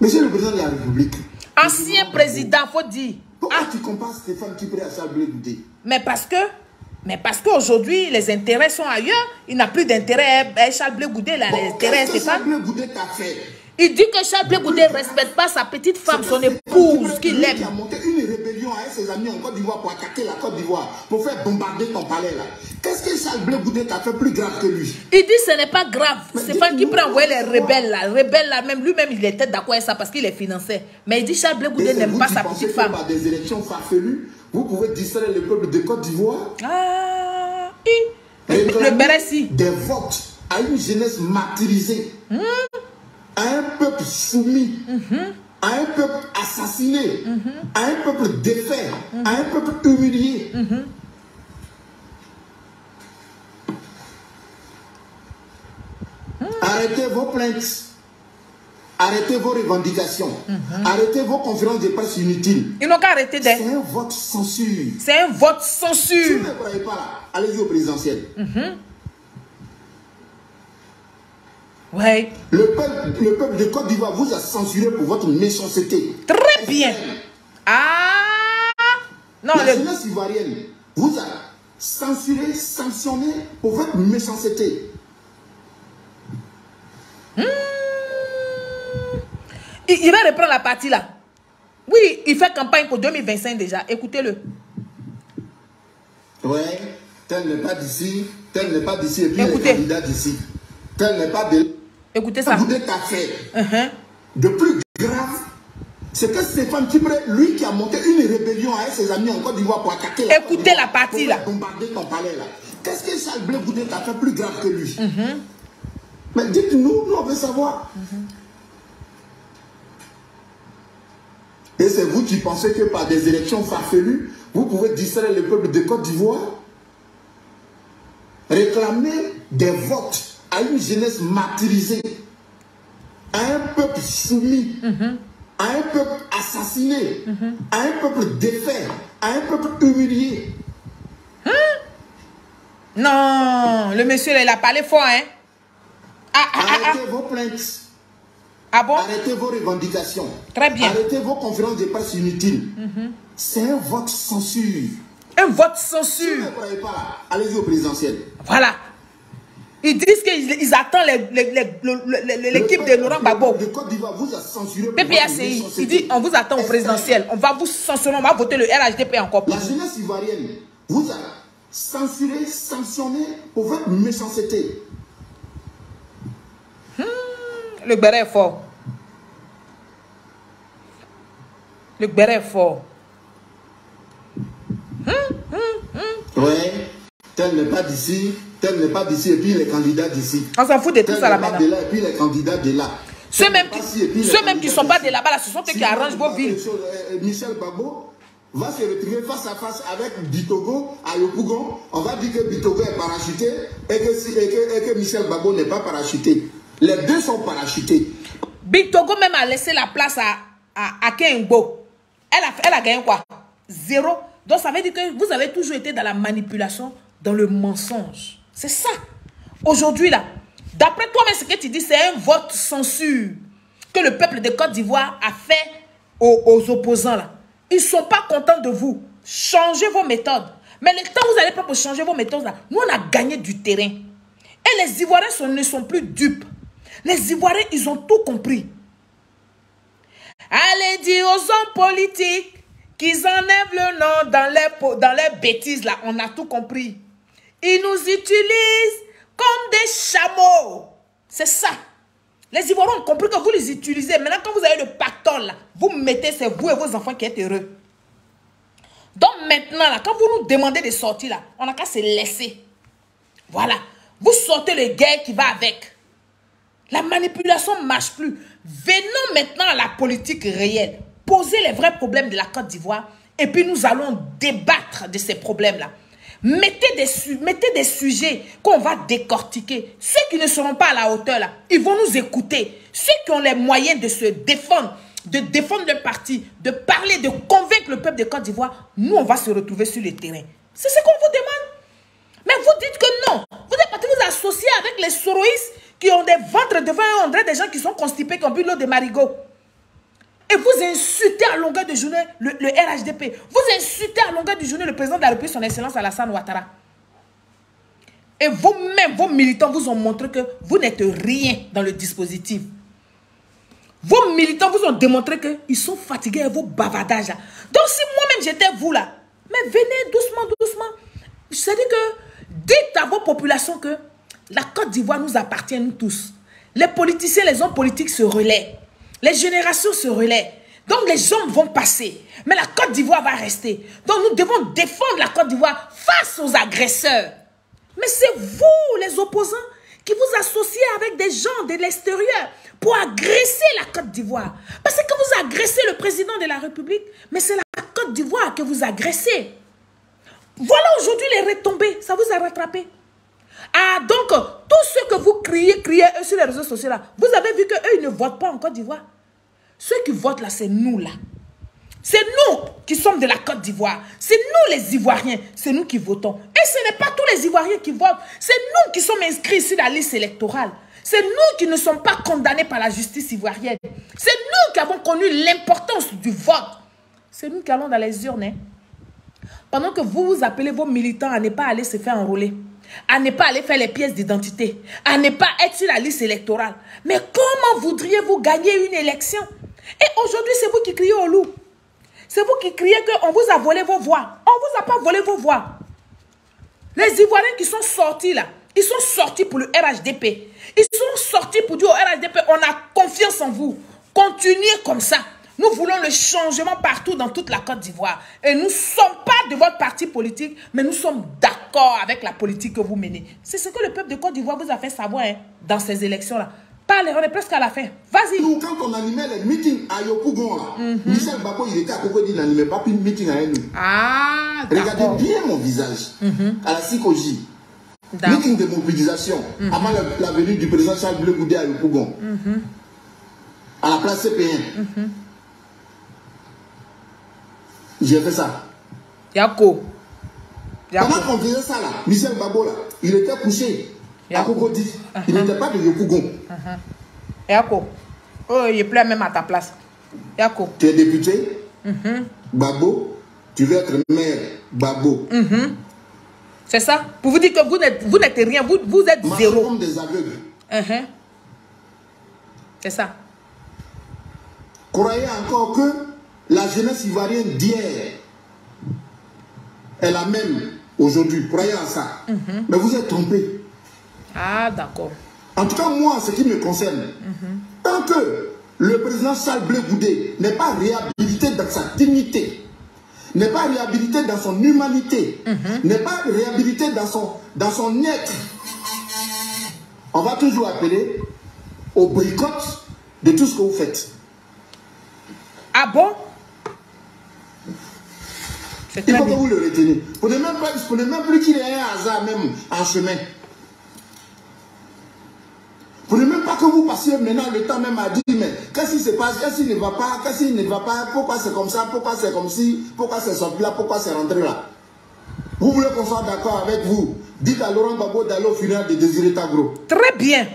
Monsieur le président de la République, Ancien président, faut dire. pourquoi tu compares Stéphane Kipré à Charles Blé Goudé? Mais parce qu'aujourd'hui, les intérêts sont ailleurs. Il n'a plus d'intérêt. Charles Blé Goudé, là, les intérêts, Qu'est-ce que Stéphane. Charles Blé Goudé t'a fait? Il dit que Charles Blé Goudé ne respecte pas sa petite femme, son épouse, qu'il Lui aime. qui a monté une rébellion avec ses amis en Côte d'Ivoire pour attaquer la Côte d'Ivoire, pour faire bombarder ton palais là. Qu'est-ce que Charles Blé Goudé t'a fait plus grave que lui? Il dit que ce n'est pas grave. Mais Stéphane qui dites-nous, prend envoyer les pourquoi? rebelles là, même lui-même, il était d'accord avec ça parce qu'il les finançait. Mais il dit que Charles Blé Goudé Et c'est n'aime vous pas qui sa pensez petite que femme. par des élections farfelues, vous pouvez distraire le peuple de Côte d'Ivoire, Ah, le réclamer Béressi. des votes à une jeunesse martyrisée, à un peuple soumis, à un peuple assassiné, à un peuple défait, à un peuple humilié. Arrêtez vos plaintes, arrêtez vos revendications, arrêtez vos conférences de presse inutiles. Ils n'ont qu'à arrêter C'est d'être. un vote censure. C'est un vote Si censure. vous ne croyez pas là, allez-y au présidentiel. Ouais. Le peuple de Côte d'Ivoire vous a censuré pour votre méchanceté. Très bien. Ah. Non, La le... jeunesse ivoirienne vous a censuré, sanctionné pour votre méchanceté. Il va reprendre la partie là. Oui, il fait campagne pour 2025 déjà. Écoutez-le. Ouais, tel n'est pas d'ici, tel n'est pas d'ici, et puis Écoutez. les candidats d'ici. Tel n'est pas de... Écoutez ça. Vous êtes affaire. De plus grave, c'est que Stéphane Kipré, lui qui a monté une rébellion avec ses amis en Côte d'Ivoire pour attaquer la Côte Écoutez d'Ivoire, la partie pour là. faire bombarder ton palais là. Qu'est-ce que Charles Blé Goudé t'a fait plus grave que lui? Mais dites-nous, nous on veut savoir. Et c'est vous qui pensez que par des élections farfelues, vous pouvez distraire le peuple de Côte d'Ivoire, réclamer des votes à une jeunesse martyrisée, à un peuple soumis, à un peuple assassiné, à un peuple défait, à un peuple humilié. Non, le monsieur là, il a parlé fort, hein. Arrêtez vos plaintes. Ah bon? Arrêtez vos revendications. Très bien. Arrêtez vos conférences de presse inutiles. C'est un vote censure. Un vote Si vous censure. ne croyez pas là, allez-y au présidentiel. Voilà. Ils disent qu'ils attendent l'équipe de Laurent Gbagbo. Le Côte d'Ivoire vous a censuré. Pour votre PPACI, méchanceté. il dit on vous attend au présidentiel. On va vous censurer, on va voter le RHDP encore plus. La jeunesse ivoirienne vous a censuré, sanctionné pour votre méchanceté. Le béret est fort. Le béret est fort. Ouais, tel n'est pas d'ici, tel n'est pas d'ici, et puis les candidats d'ici. On s'en fout de tout Tel ça là n'est pas maintenant. de là, et puis les candidats de là. Ceux même Tel n'est pas ci, et puis les qui ne candidats sont pas d'ici. de là-bas, là, ce sont eux qui arrangent vos villes. Michel Gbagbo va se retrouver face à face avec Bitogo à Yopougon. On va dire que Bitogo est parachuté et que Michel Gbagbo n'est pas parachuté. Les deux sont parachutés. Big Togo même a laissé la place à Kengbo. Elle a gagné quoi? 0. Donc ça veut dire que vous avez toujours été dans la manipulation, dans le mensonge. C'est ça. Aujourd'hui là, d'après toi-même ce que tu dis, c'est un vote censure que le peuple de Côte d'Ivoire a fait aux opposants là. Ils ne sont pas contents de vous. Changez vos méthodes. Mais le temps où vous allez pas pour changer vos méthodes là, nous on a gagné du terrain. Et les Ivoiriens ne sont plus dupes. Les Ivoiriens, ils ont tout compris. Allez dire aux hommes politiques qu'ils enlèvent le nom dans leurs bêtises là. On a tout compris. Ils nous utilisent comme des chameaux. C'est ça. Les Ivoiriens ont compris que vous les utilisez. Maintenant, quand vous avez le pactole là, vous mettez, c'est vous et vos enfants qui êtes heureux. Donc maintenant, là, quand vous nous demandez de sortir là, on n'a qu'à se laisser. Voilà. Vous sortez le guerre qui va avec. La manipulation ne marche plus. Venons maintenant à la politique réelle. Posez les vrais problèmes de la Côte d'Ivoire et puis nous allons débattre de ces problèmes-là. Mettez des sujets qu'on va décortiquer. Ceux qui ne seront pas à la hauteur, là, ils vont nous écouter. Ceux qui ont les moyens de se défendre, de défendre leur parti, de parler, de convaincre le peuple de Côte d'Ivoire, nous, on va se retrouver sur le terrain. C'est ce qu'on vous demande. Mais vous dites que non. Vous êtes parti vous associer avec les soroïstes qui ont des ventres devant eux, on dirait des gens qui sont constipés, qui ont bu l'eau de marigot. Et vous insultez à longueur de journée le RHDP. Vous insultez à longueur de journée le président de la République, son excellence Alassane Ouattara. Et vous-même, vos militants vous ont montré que vous n'êtes rien dans le dispositif. Vos militants vous ont démontré qu'ils sont fatigués à vos bavardages là. Donc si moi-même j'étais vous là, mais venez doucement, doucement. C'est-à-dire que dites à vos populations que la Côte d'Ivoire nous appartient, nous tous. Les politiciens, les hommes politiques se relaient. Les générations se relaient. Donc les gens vont passer. Mais la Côte d'Ivoire va rester. Donc nous devons défendre la Côte d'Ivoire face aux agresseurs. Mais c'est vous, les opposants, qui vous associez avec des gens de l'extérieur pour agresser la Côte d'Ivoire. Parce que vous agressez le président de la République, mais c'est la Côte d'Ivoire que vous agressez. Voilà aujourd'hui les retombées. Ça vous a rattrapé. Ah, donc, tous ceux que vous criez eux, sur les réseaux sociaux, là, vous avez vu qu'eux, ils ne votent pas en Côte d'Ivoire. Ceux qui votent là, c'est nous là. C'est nous qui sommes de la Côte d'Ivoire. C'est nous les Ivoiriens. C'est nous qui votons. Et ce n'est pas tous les Ivoiriens qui votent. C'est nous qui sommes inscrits sur la liste électorale. C'est nous qui ne sommes pas condamnés par la justice ivoirienne. C'est nous qui avons connu l'importance du vote. C'est nous qui allons dans les urnes. Hein. Pendant que vous appelez vos militants à ne pas aller se faire enrôler, à ne pas aller faire les pièces d'identité, à ne pas être sur la liste électorale. Mais comment voudriez-vous gagner une élection? Et aujourd'hui, c'est vous qui criez au loup. C'est vous qui criez qu'on vous a volé vos voix. On ne vous a pas volé vos voix. Les Ivoiriens qui sont sortis là, ils sont sortis pour le RHDP. Ils sont sortis pour dire au RHDP, on a confiance en vous. Continuez comme ça. Nous voulons le changement partout dans toute la Côte d'Ivoire. Et nous ne sommes pas de votre parti politique, mais nous sommes d'accord avec la politique que vous menez. C'est ce que le peuple de Côte d'Ivoire vous a fait savoir hein, dans ces élections-là. Parlez, on est presque à la fin. Vas-y. Nous, quand on animait les meetings à Yopougon, Michel Bako, il était à Cocody, il n'animait pas plus de meeting avec nous. Ah, d'accord. Regardez bien mon visage. À la Sikoji. Meeting de mobilisation. Avant la venue du président Charles Bleu Goudé à Yopougon. À la place CP1. J'ai fait ça. Yako. Pendant qu'on faisait ça là, Michel Babo là, il était couché à Cocody. Il n'était pas de Yopougon. Yako. Oh, il est plus même à ta place. Yako. Tu es député. Babo, tu veux être maire. Babo. C'est ça. Pour vous dire que vous n'êtes rien. Vous êtes zéro. Comme des aveugles. C'est ça. Croyez encore que la jeunesse ivoirienne d'hier est la même aujourd'hui. Croyez en ça. Mais vous êtes trompés. Ah, d'accord. En tout cas, moi, ce qui me concerne, tant que le président Charles Bleu Goudé n'est pas réhabilité dans sa dignité, n'est pas réhabilité dans son humanité, n'est pas réhabilité dans son être, on va toujours appeler au boycott de tout ce que vous faites. Ah bon? Il faut que vous le reteniez. Vous ne même plus qu'il y ait un hasard même en chemin. Vous ne même pas que vous passiez maintenant le temps même à dire, mais qu'est-ce qui se passe, qu'est-ce qui ne va pas, qu'est-ce qui ne va pas, pourquoi c'est comme ça, pourquoi c'est comme ci, pourquoi c'est sorti là, pourquoi c'est rentré là. Vous voulez qu'on soit d'accord avec vous? Dites à Laurent Gbagbo d'aller au funérailles de Désiré Tagro. Très bien.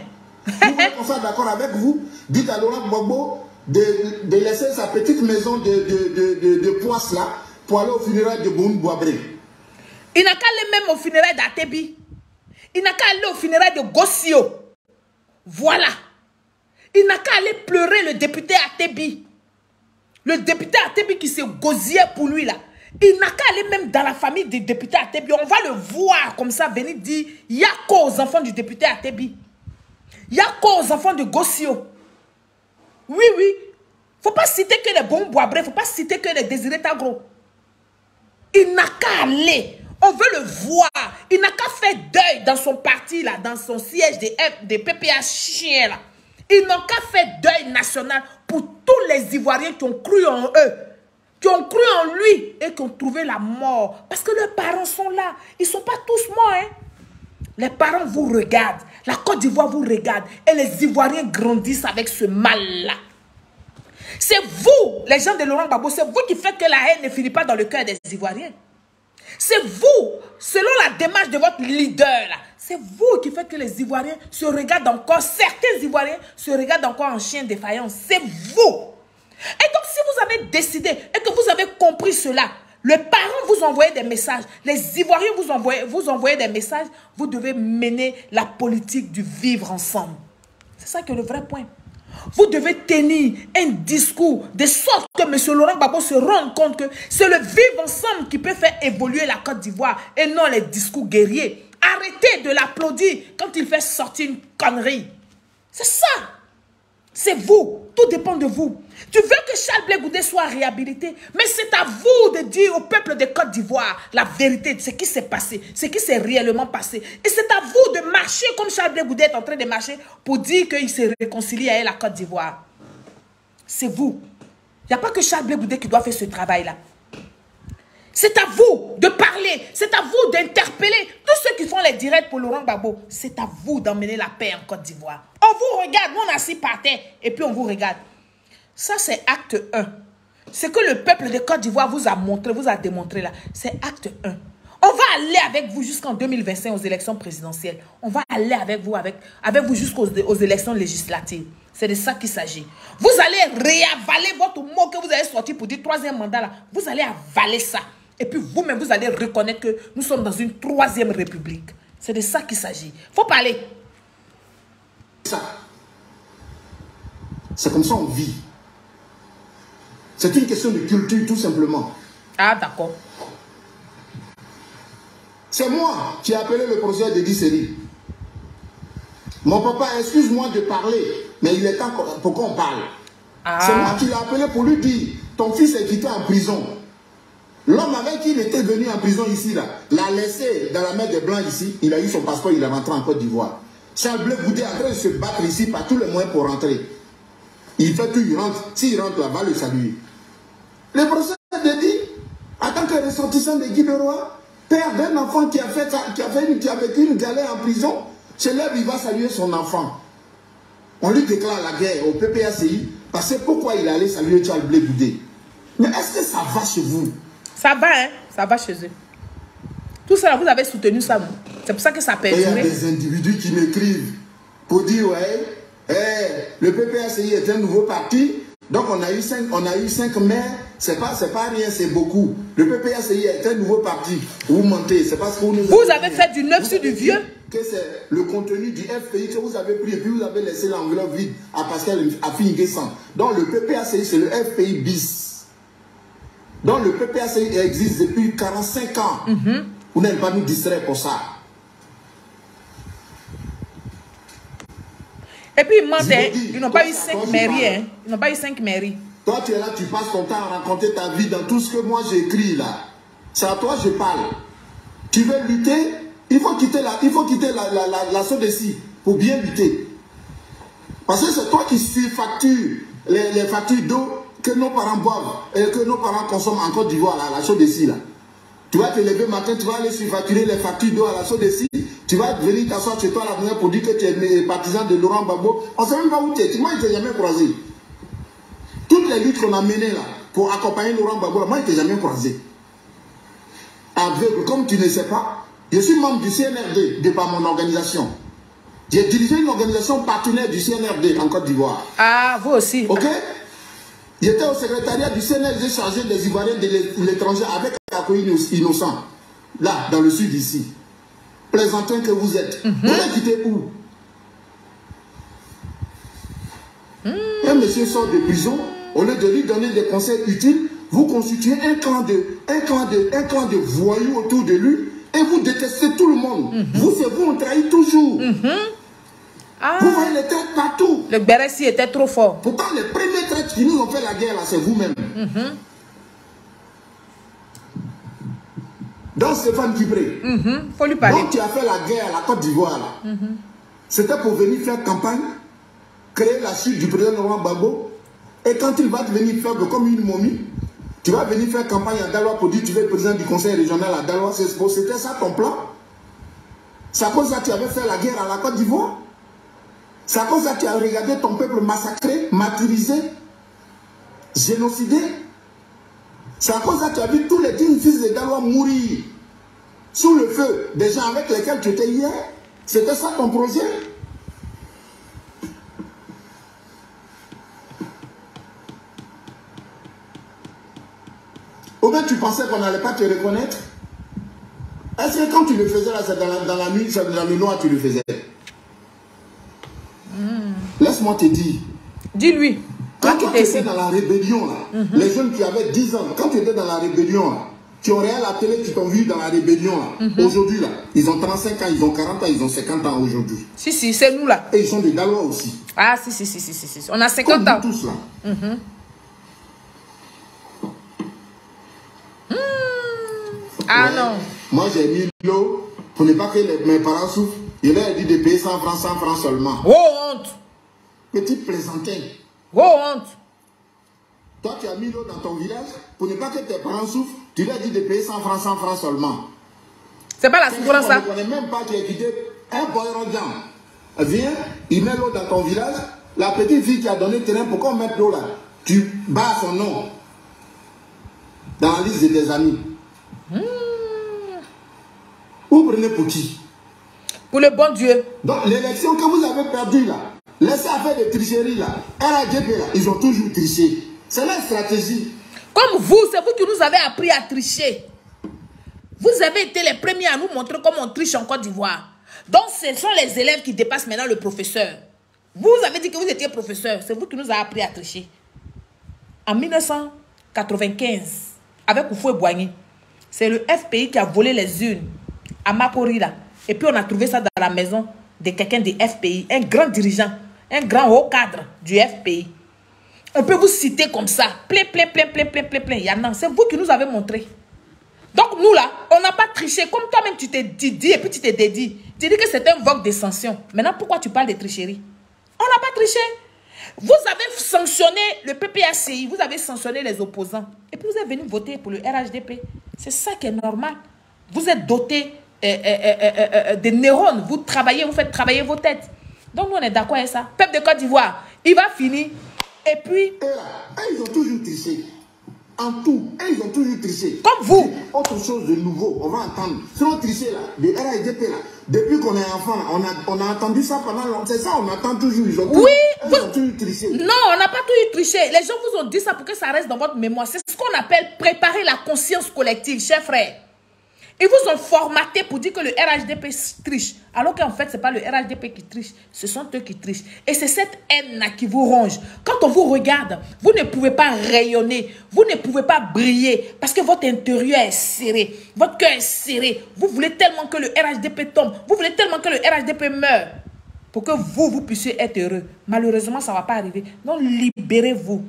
Vous voulez qu'on soit d'accord avec vous? Dites à Laurent Gbagbo de laisser sa petite maison de poisse là pour aller au funérailles de Boun Boabré. Il n'a qu'à aller même au funérailles d'Atebi. Il n'a qu'à aller au funérailles de Gossio. Voilà. Il n'a qu'à aller pleurer le député Atebi. Le député Atebi qui s'est gosié pour lui là. Il n'a qu'à aller même dans la famille des députés Atebi. On va le voir comme ça venir dire, il n'y a qu'aux enfants du député Atebi. Il n'y a qu'aux enfants de Gossio. Oui, oui. Il ne faut pas citer que les bons bois, bref, il ne faut pas citer que les Désiré Tagro. Il n'a qu'à aller. On veut le voir. Il n'a qu'à faire deuil dans son parti, là, dans son siège des PPA chiens, là. Ils n'ont qu'à faire deuil national pour tous les Ivoiriens qui ont cru en eux, qui ont cru en lui et qui ont trouvé la mort. Parce que leurs parents sont là. Ils ne sont pas tous morts, hein. Les parents vous regardent. La Côte d'Ivoire vous regarde. Et les Ivoiriens grandissent avec ce mal-là. C'est vous, les gens de Laurent Gbagbo, c'est vous qui faites que la haine ne finit pas dans le cœur des Ivoiriens. C'est vous, selon la démarche de votre leader, là, c'est vous qui faites que les Ivoiriens se regardent encore, certains Ivoiriens se regardent encore en chien défaillant. C'est vous. Et donc, si vous avez décidé et que vous avez compris cela, les parents vous envoient des messages, les Ivoiriens vous envoient des messages, vous devez mener la politique du vivre ensemble. C'est ça qui est le vrai point. Vous devez tenir un discours de sorte que M. Laurent Gbagbo se rende compte que c'est le vivre ensemble qui peut faire évoluer la Côte d'Ivoire et non les discours guerriers. Arrêtez de l'applaudir quand il fait sortir une connerie. C'est ça. C'est vous. Tout dépend de vous. Tu veux que Charles Blé Goudé soit réhabilité, mais c'est à vous de dire au peuple de Côte d'Ivoire la vérité de ce qui s'est passé, ce qui s'est réellement passé. Et c'est à vous de marcher comme Charles Blé Goudé est en train de marcher pour dire qu'il se réconcilie avec la Côte d'Ivoire. C'est vous. Il n'y a pas que Charles Blé Goudé qui doit faire ce travail-là. C'est à vous de parler, c'est à vous d'interpeller tous ceux qui font les directs pour Laurent Gbagbo. C'est à vous d'emmener la paix en Côte d'Ivoire. On vous regarde, nous on est assis par terre et puis on vous regarde. Ça c'est acte 1. Ce que le peuple de Côte d'Ivoire vous a montré, vous a démontré là, c'est acte 1. On va aller avec vous jusqu'en 2025 aux élections présidentielles. On va aller avec vous jusqu'aux élections législatives. C'est de ça qu'il s'agit. Vous allez réavaler votre mot que vous avez sorti pour dire troisième mandat là. Vous allez avaler ça. Et puis vous-même, vous allez reconnaître que nous sommes dans une troisième république. C'est de ça qu'il s'agit. Il faut parler. Ça. C'est comme ça on vit. C'est une question de culture tout simplement. Ah d'accord. C'est moi qui ai appelé le professeur Dédi Seri. Mon papa, excuse-moi de parler, mais il est temps pour qu'on parle. Ah. C'est moi qui l'ai appelé pour lui dire, ton fils est quitté en prison. L'homme avec qui il était venu en prison ici, là, l'a laissé dans la mer des Blancs ici, il a eu son passeport, il est rentré en Côte d'Ivoire. Charles Blé Goudé est en train de se battre ici par tous les moyens pour rentrer. Il fait tout, il rentre. S'il rentre là, va le saluer. Le professeur Dédi, en tant que ressortissant de Guy Beroy, père d'un enfant qui a vécu une galère en prison, se lève, il va saluer son enfant. On lui déclare la guerre au PPACI parce que pourquoi il allait saluer Charles Blé Goudé. Mais est-ce que ça va chez vous? Ça va, hein? Ça va chez eux. Tout ça, vous avez soutenu ça, non? C'est pour ça que ça perdure. Il y a des individus qui m'écrivent pour dire, ouais, le PPACI est un nouveau parti, donc on a eu 5 maires, c'est pas rien, c'est beaucoup. Le PPACI est un nouveau parti. Vous mentez, c'est parce que vous avez fait du neuf sur du vieux. Que c'est le contenu du FPI que vous avez pris et puis vous avez laissé l'enveloppe vide à Pascal Affinguessan. Donc le PPACI, c'est le FPI bis. Donc le PPACI existe depuis 45 ans. Vous n'allez pas nous distraire pour ça. Et puis ils mentent, ils n'ont pas eu 5 mairies. Hein. Ils n'ont pas eu 5 mairies. Toi tu es là, tu passes ton temps à raconter ta vie dans tout ce que moi j'ai écrit là. C'est à toi que je parle. Tu veux lutter, il faut quitter la SODECI pour bien lutter. Parce que c'est toi qui surfactures les factures d'eau que nos parents boivent et que nos parents consomment en Côte d'Ivoire, la SODECI là. Tu vas te lever matin, tu vas aller surfacturer les factures d'eau à la SODECI, tu vas venir t'asseoir chez toi la première pour dire que tu es partisan de Laurent Gbagbo. On ne sait même pas où tu es. Moi, je ne t'ai jamais croisé. Toutes les luttes qu'on a menées là pour accompagner Laurent Gbagbo, moi, je ne t'ai jamais croisé. Aveugle, comme tu ne sais pas, je suis membre du CNRD de par mon organisation. J'ai dirigé une organisation partenaire du CNRD en Côte d'Ivoire. Ah, vous aussi. Ok? J'étais au secrétariat du CNRD chargé des Ivoiriens de l'étranger avec Akoyi Innocent, là, dans le sud ici. Plaisantin que vous êtes. Vous avez quitté où? Un monsieur sort de prison, Au lieu de lui donner des conseils utiles, vous constituez un clan de voyous autour de lui et vous détestez tout le monde. Vous, c'est vous, on trahit toujours. Vous voyez les traites partout. Le Béressi était trop fort. Pourtant, les premiers traites qui nous ont fait la guerre, là, c'est vous-même. Donc, Stéphane Kibré, faut lui parler. donc tu as fait la guerre à la Côte d'Ivoire, là. C'était pour venir faire campagne, créer la chute du président Laurent Gbagbo. Et quand il va devenir faible comme une momie, tu vas venir faire campagne à Daloa pour dire que tu veux être président du conseil régional à Daloa. C'était ça ton plan? C'est à cause de ça que tu avais fait la guerre à la Côte d'Ivoire? C'est à cause de ça que tu as regardé ton peuple massacré, martyrisé, génocidé? C'est à cause de ça que tu as vu tous les dignes fils de Daloa mourir sous le feu des gens avec lesquels tu étais hier? C'était ça ton projet? Ou bien tu pensais qu'on n'allait pas te reconnaître? Est-ce que quand tu le faisais là, c'est dans la nuit, c'est dans le noir tu le faisais? Laisse-moi te dire. Dis-lui. Quand tu étais dans la rébellion, là, les jeunes qui avaient 10 ans, quand tu étais dans la rébellion, là, tu aurais à la télé, tu t'en vu dans la rébellion, là. Aujourd'hui, là, ils ont 35 ans, ils ont 40 ans, ils ont 50 ans aujourd'hui. Si, c'est nous là. Et ils sont des Dalois aussi. Ah, si. On a 50 ans. Tous là. Ah Ouais. non. Moi, j'ai mis l'eau pour ne pas que mes parents souffrent. Il leur a dit de payer 100 francs seulement. Oh honte. Petit plaisantin. Oh honte. Toi, tu as mis l'eau dans ton village pour ne pas que tes parents souffrent. Tu leur as dit de payer 100 francs seulement. C'est pas la souffrance ça. On ne connaît même pas, tu as quitté un boy rodant. Viens, il met l'eau dans ton village. La petite fille qui a donné le terrain pour qu'on mette l'eau là, tu bats son nom dans la liste de tes amis. Vous prenez pour qui? Pour le bon Dieu. Donc l'élection que vous avez perdue là, laissez faire des tricheries là. RADP là, ils ont toujours triché. C'est leur stratégie. Comme vous, c'est vous qui nous avez appris à tricher. Vous avez été les premiers à nous montrer comment on triche en Côte d'Ivoire. Donc ce sont les élèves qui dépassent maintenant le professeur. Vous avez dit que vous étiez professeur. C'est vous qui nous avez appris à tricher. En 1995, avec Houphouët-Boigny, c'est le FPI qui a volé les urnes à Makori là. Et puis on a trouvé ça dans la maison de quelqu'un du FPI, un grand dirigeant, un grand haut cadre du FPI. On peut vous citer comme ça, plein. Il y en a, c'est vous qui nous avez montré. Donc nous là, on n'a pas triché, comme toi-même tu t'es dit et puis tu t'es dédié. Tu dis que c'était un vogue de sanctions. Maintenant, pourquoi tu parles de tricherie? On n'a pas triché. Vous avez sanctionné le PPACI, vous avez sanctionné les opposants. Et puis vous êtes venu voter pour le RHDP. C'est ça qui est normal. Vous êtes doté des neurones. Vous travaillez, vous faites travailler vos têtes. Donc nous on est d'accord avec ça. Peuple de Côte d'Ivoire, il va finir. Et puis... Et là, ils ont toujours triché. En tout, ils ont toujours triché. Comme vous. Autre chose de nouveau, on va entendre. Sinon tricher là, le RHDP là, depuis qu'on est enfant, on a entendu ça pendant longtemps. C'est ça, on attend toujours. Ils ont toujours, ils ont toujours triché. Non, on n'a pas toujours triché. Les gens vous ont dit ça pour que ça reste dans votre mémoire. C'est ce qu'on appelle préparer la conscience collective, chers frères. Ils vous ont formaté pour dire que le RHDP triche. Alors qu'en fait, ce n'est pas le RHDP qui triche. Ce sont eux qui trichent. Et c'est cette haine-là qui vous ronge. Quand on vous regarde, vous ne pouvez pas rayonner. Vous ne pouvez pas briller. Parce que votre intérieur est serré. Votre cœur est serré. Vous voulez tellement que le RHDP tombe. Vous voulez tellement que le RHDP meure. Pour que vous puissiez être heureux. Malheureusement, ça ne va pas arriver. Donc, libérez-vous.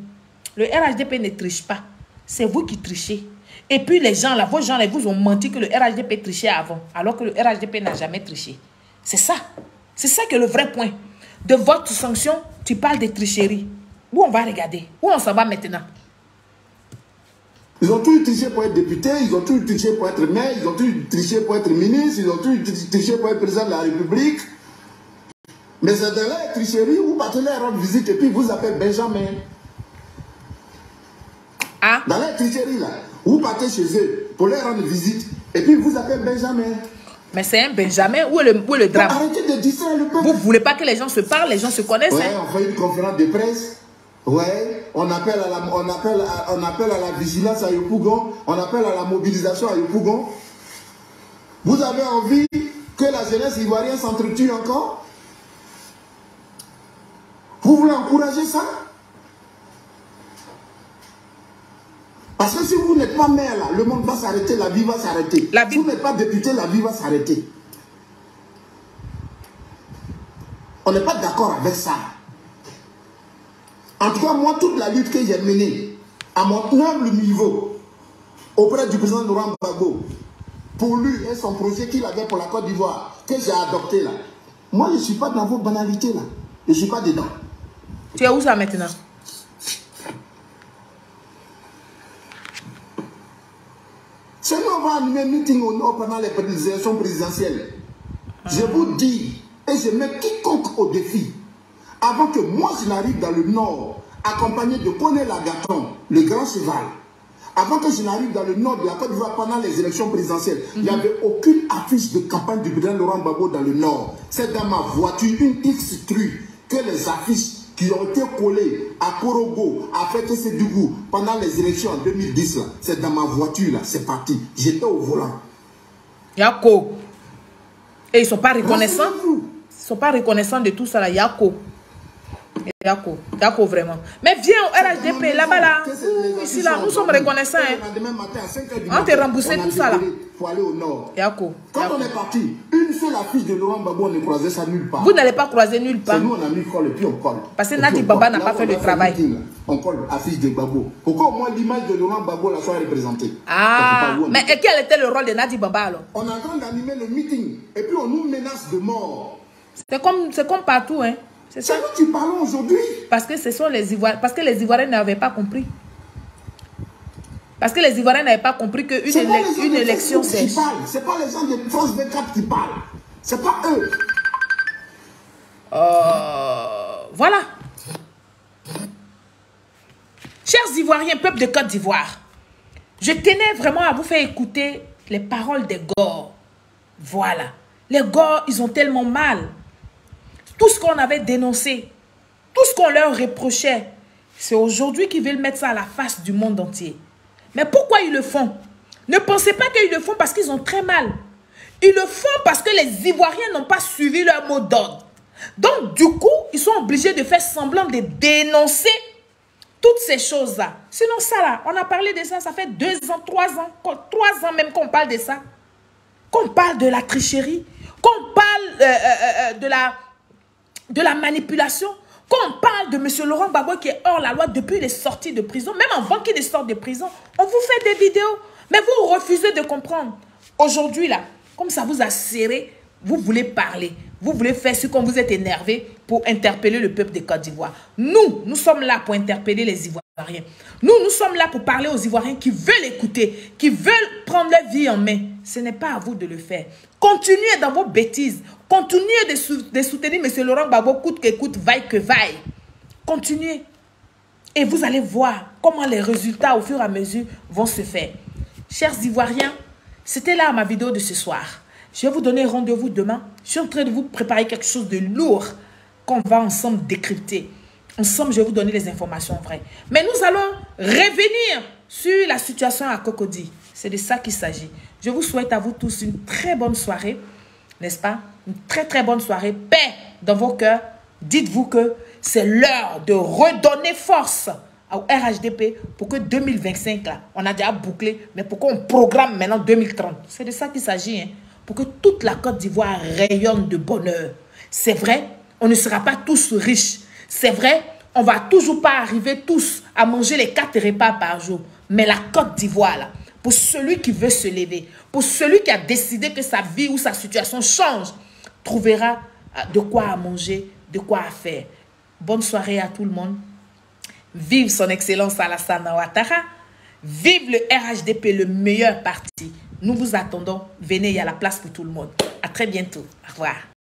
Le RHDP ne triche pas. C'est vous qui trichez. Et puis les gens là, vos gens là, vous ont menti que le RHDP trichait avant, alors que le RHDP n'a jamais triché. C'est ça. C'est ça que le vrai point. De votre sanction, tu parles de tricherie. Où on va regarder? Où on s'en va maintenant? Ils ont toujours triché pour être député, ils ont toujours triché pour être maire, ils ont toujours triché pour être ministre, ils ont toujours triché pour être président de la République. Mais c'est de la tricherie, vous partez leur rendre visite et puis vous appelez Benjamin. Ah? Dans la tricherie là, vous partez chez eux pour leur rendre visite et puis vous appelez Benjamin. Mais c'est un Benjamin. Où est le drame? Arrêtez de distraire le peuple. Vous ne voulez pas que les gens se parlent, les gens se connaissent. Ouais, hein? on fait une conférence de presse. Ouais, on appelle à la vigilance à Yopougon, on appelle à la mobilisation à Yopougon. Vous avez envie que la jeunesse ivoirienne s'entretue encore? Vous voulez encourager ça? Parce que si vous n'êtes pas maire là, le monde va s'arrêter, la vie va s'arrêter. Si vous n'êtes pas député, la vie va s'arrêter. On n'est pas d'accord avec ça. En tout cas, moi, toute la lutte que j'ai menée, à mon humble niveau, auprès du président Laurent Gbagbo, pour lui et son projet qu'il avait pour la Côte d'Ivoire, que j'ai adopté là, moi, je ne suis pas dans vos banalités là. Je ne suis pas dedans. Tu es où ça maintenant? Si nous on va animer un meeting au nord pendant les élections présidentielles, je vous dis, et je mets quiconque au défi, avant que moi je n'arrive dans le nord, accompagné de Poney Lagaton, le grand cheval, avant que je n'arrive dans le nord de la Côte d'Ivoire pendant les élections présidentielles, il n'y avait aucune affiche de campagne du président Laurent Gbagbo dans le nord. C'est dans ma voiture, une X-Tru, que les affiches qui ont été collées à Korogo, à Fekese-Dougou, pendant les élections en 2010, c'est dans ma voiture, là, c'est parti. J'étais au volant. Yako. Et ils ne sont pas reconnaissants. Ils ne sont pas reconnaissants de tout ça, là. Yako. Yako. Yako, vraiment. Mais viens au RHDP, là-bas, là. Ici, là, nous sommes reconnaissants. On t'a remboursé tout ça, là. Pour aller au nord. Yako. Quand on est parti, une seule affiche de Laurent Gbagbo, on ne croisait ça nulle part. Vous n'allez pas croiser nulle part. Nous, on a mis colle et puis on colle. Parce que Nadi Baba n'a pas fait le travail. On colle affiche de Gbagbo. Pourquoi au moins l'image de Laurent Gbagbo la soit représentée? Ah, mais quel était le rôle de Nadi Baba alors? On est en train d'animer le meeting et puis on nous menace de mort. C'est comme partout, hein. C'est ça. C'est nous qui parlons aujourd'hui. Parce que ce sont les Ivoiriens. Parce que les Ivoiriens n'avaient pas compris. Parce que les Ivoiriens n'avaient pas compris qu'une élection, c'est... Ce n'est pas les gens de France 24 qui parlent. Ce n'est pas eux. Voilà. Chers Ivoiriens, peuple de Côte d'Ivoire, je tenais vraiment à vous faire écouter les paroles des Gors. Voilà. Les Gors, ils ont tellement mal. Tout ce qu'on avait dénoncé, tout ce qu'on leur reprochait, c'est aujourd'hui qu'ils veulent mettre ça à la face du monde entier. Mais pourquoi ils le font? Ne pensez pas qu'ils le font parce qu'ils ont très mal. Ils le font parce que les Ivoiriens n'ont pas suivi leur mot d'ordre. Donc, du coup, ils sont obligés de faire semblant de dénoncer toutes ces choses-là. Sinon, ça là, on a parlé de ça, ça fait 2 ans, 3 ans, 3 ans même qu'on parle de ça. Qu'on parle de la tricherie, qu'on parle de la manipulation, qu'on parle de M. Laurent Gbagbo qui est hors la loi depuis les sorties de prison, même avant qu'il ne sorte de prison, on vous fait des vidéos, mais vous refusez de comprendre. Aujourd'hui, là, comme ça vous a serré, vous voulez parler, vous voulez faire ce qu'on vous êtes énervé pour interpeller le peuple de Côte d'Ivoire. Nous sommes là pour interpeller les Ivoiriens. Nous sommes là pour parler aux Ivoiriens qui veulent écouter, qui veulent prendre leur vie en main. Ce n'est pas à vous de le faire. Continuez dans vos bêtises. Continuez de soutenir M. Laurent Gbagbo coûte que coûte, vaille que vaille. Continuez. Et vous allez voir comment les résultats au fur et à mesure vont se faire. Chers Ivoiriens, c'était là ma vidéo de ce soir. Je vais vous donner rendez-vous demain. Je suis en train de vous préparer quelque chose de lourd qu'on va ensemble décrypter. Ensemble, je vais vous donner les informations vraies. Mais nous allons revenir sur la situation à Cocody. C'est de ça qu'il s'agit. Je vous souhaite à vous tous une très bonne soirée, n'est-ce pas? Une très très bonne soirée. Paix dans vos cœurs. Dites-vous que c'est l'heure de redonner force au RHDP pour que 2025, là, on a déjà bouclé, mais pour qu'on programme maintenant 2030. C'est de ça qu'il s'agit, hein? Pour que toute la Côte d'Ivoire rayonne de bonheur. C'est vrai, on ne sera pas tous riches. C'est vrai, on ne va toujours pas arriver tous à manger les 4 repas par jour. Mais la Côte d'Ivoire, là, pour celui qui veut se lever, pour celui qui a décidé que sa vie ou sa situation change, trouvera de quoi à manger, de quoi à faire. Bonne soirée à tout le monde. Vive son Excellence Alassane Ouattara. Vive le RHDP, le meilleur parti. Nous vous attendons. Venez, il y a la place pour tout le monde. À très bientôt. Au revoir.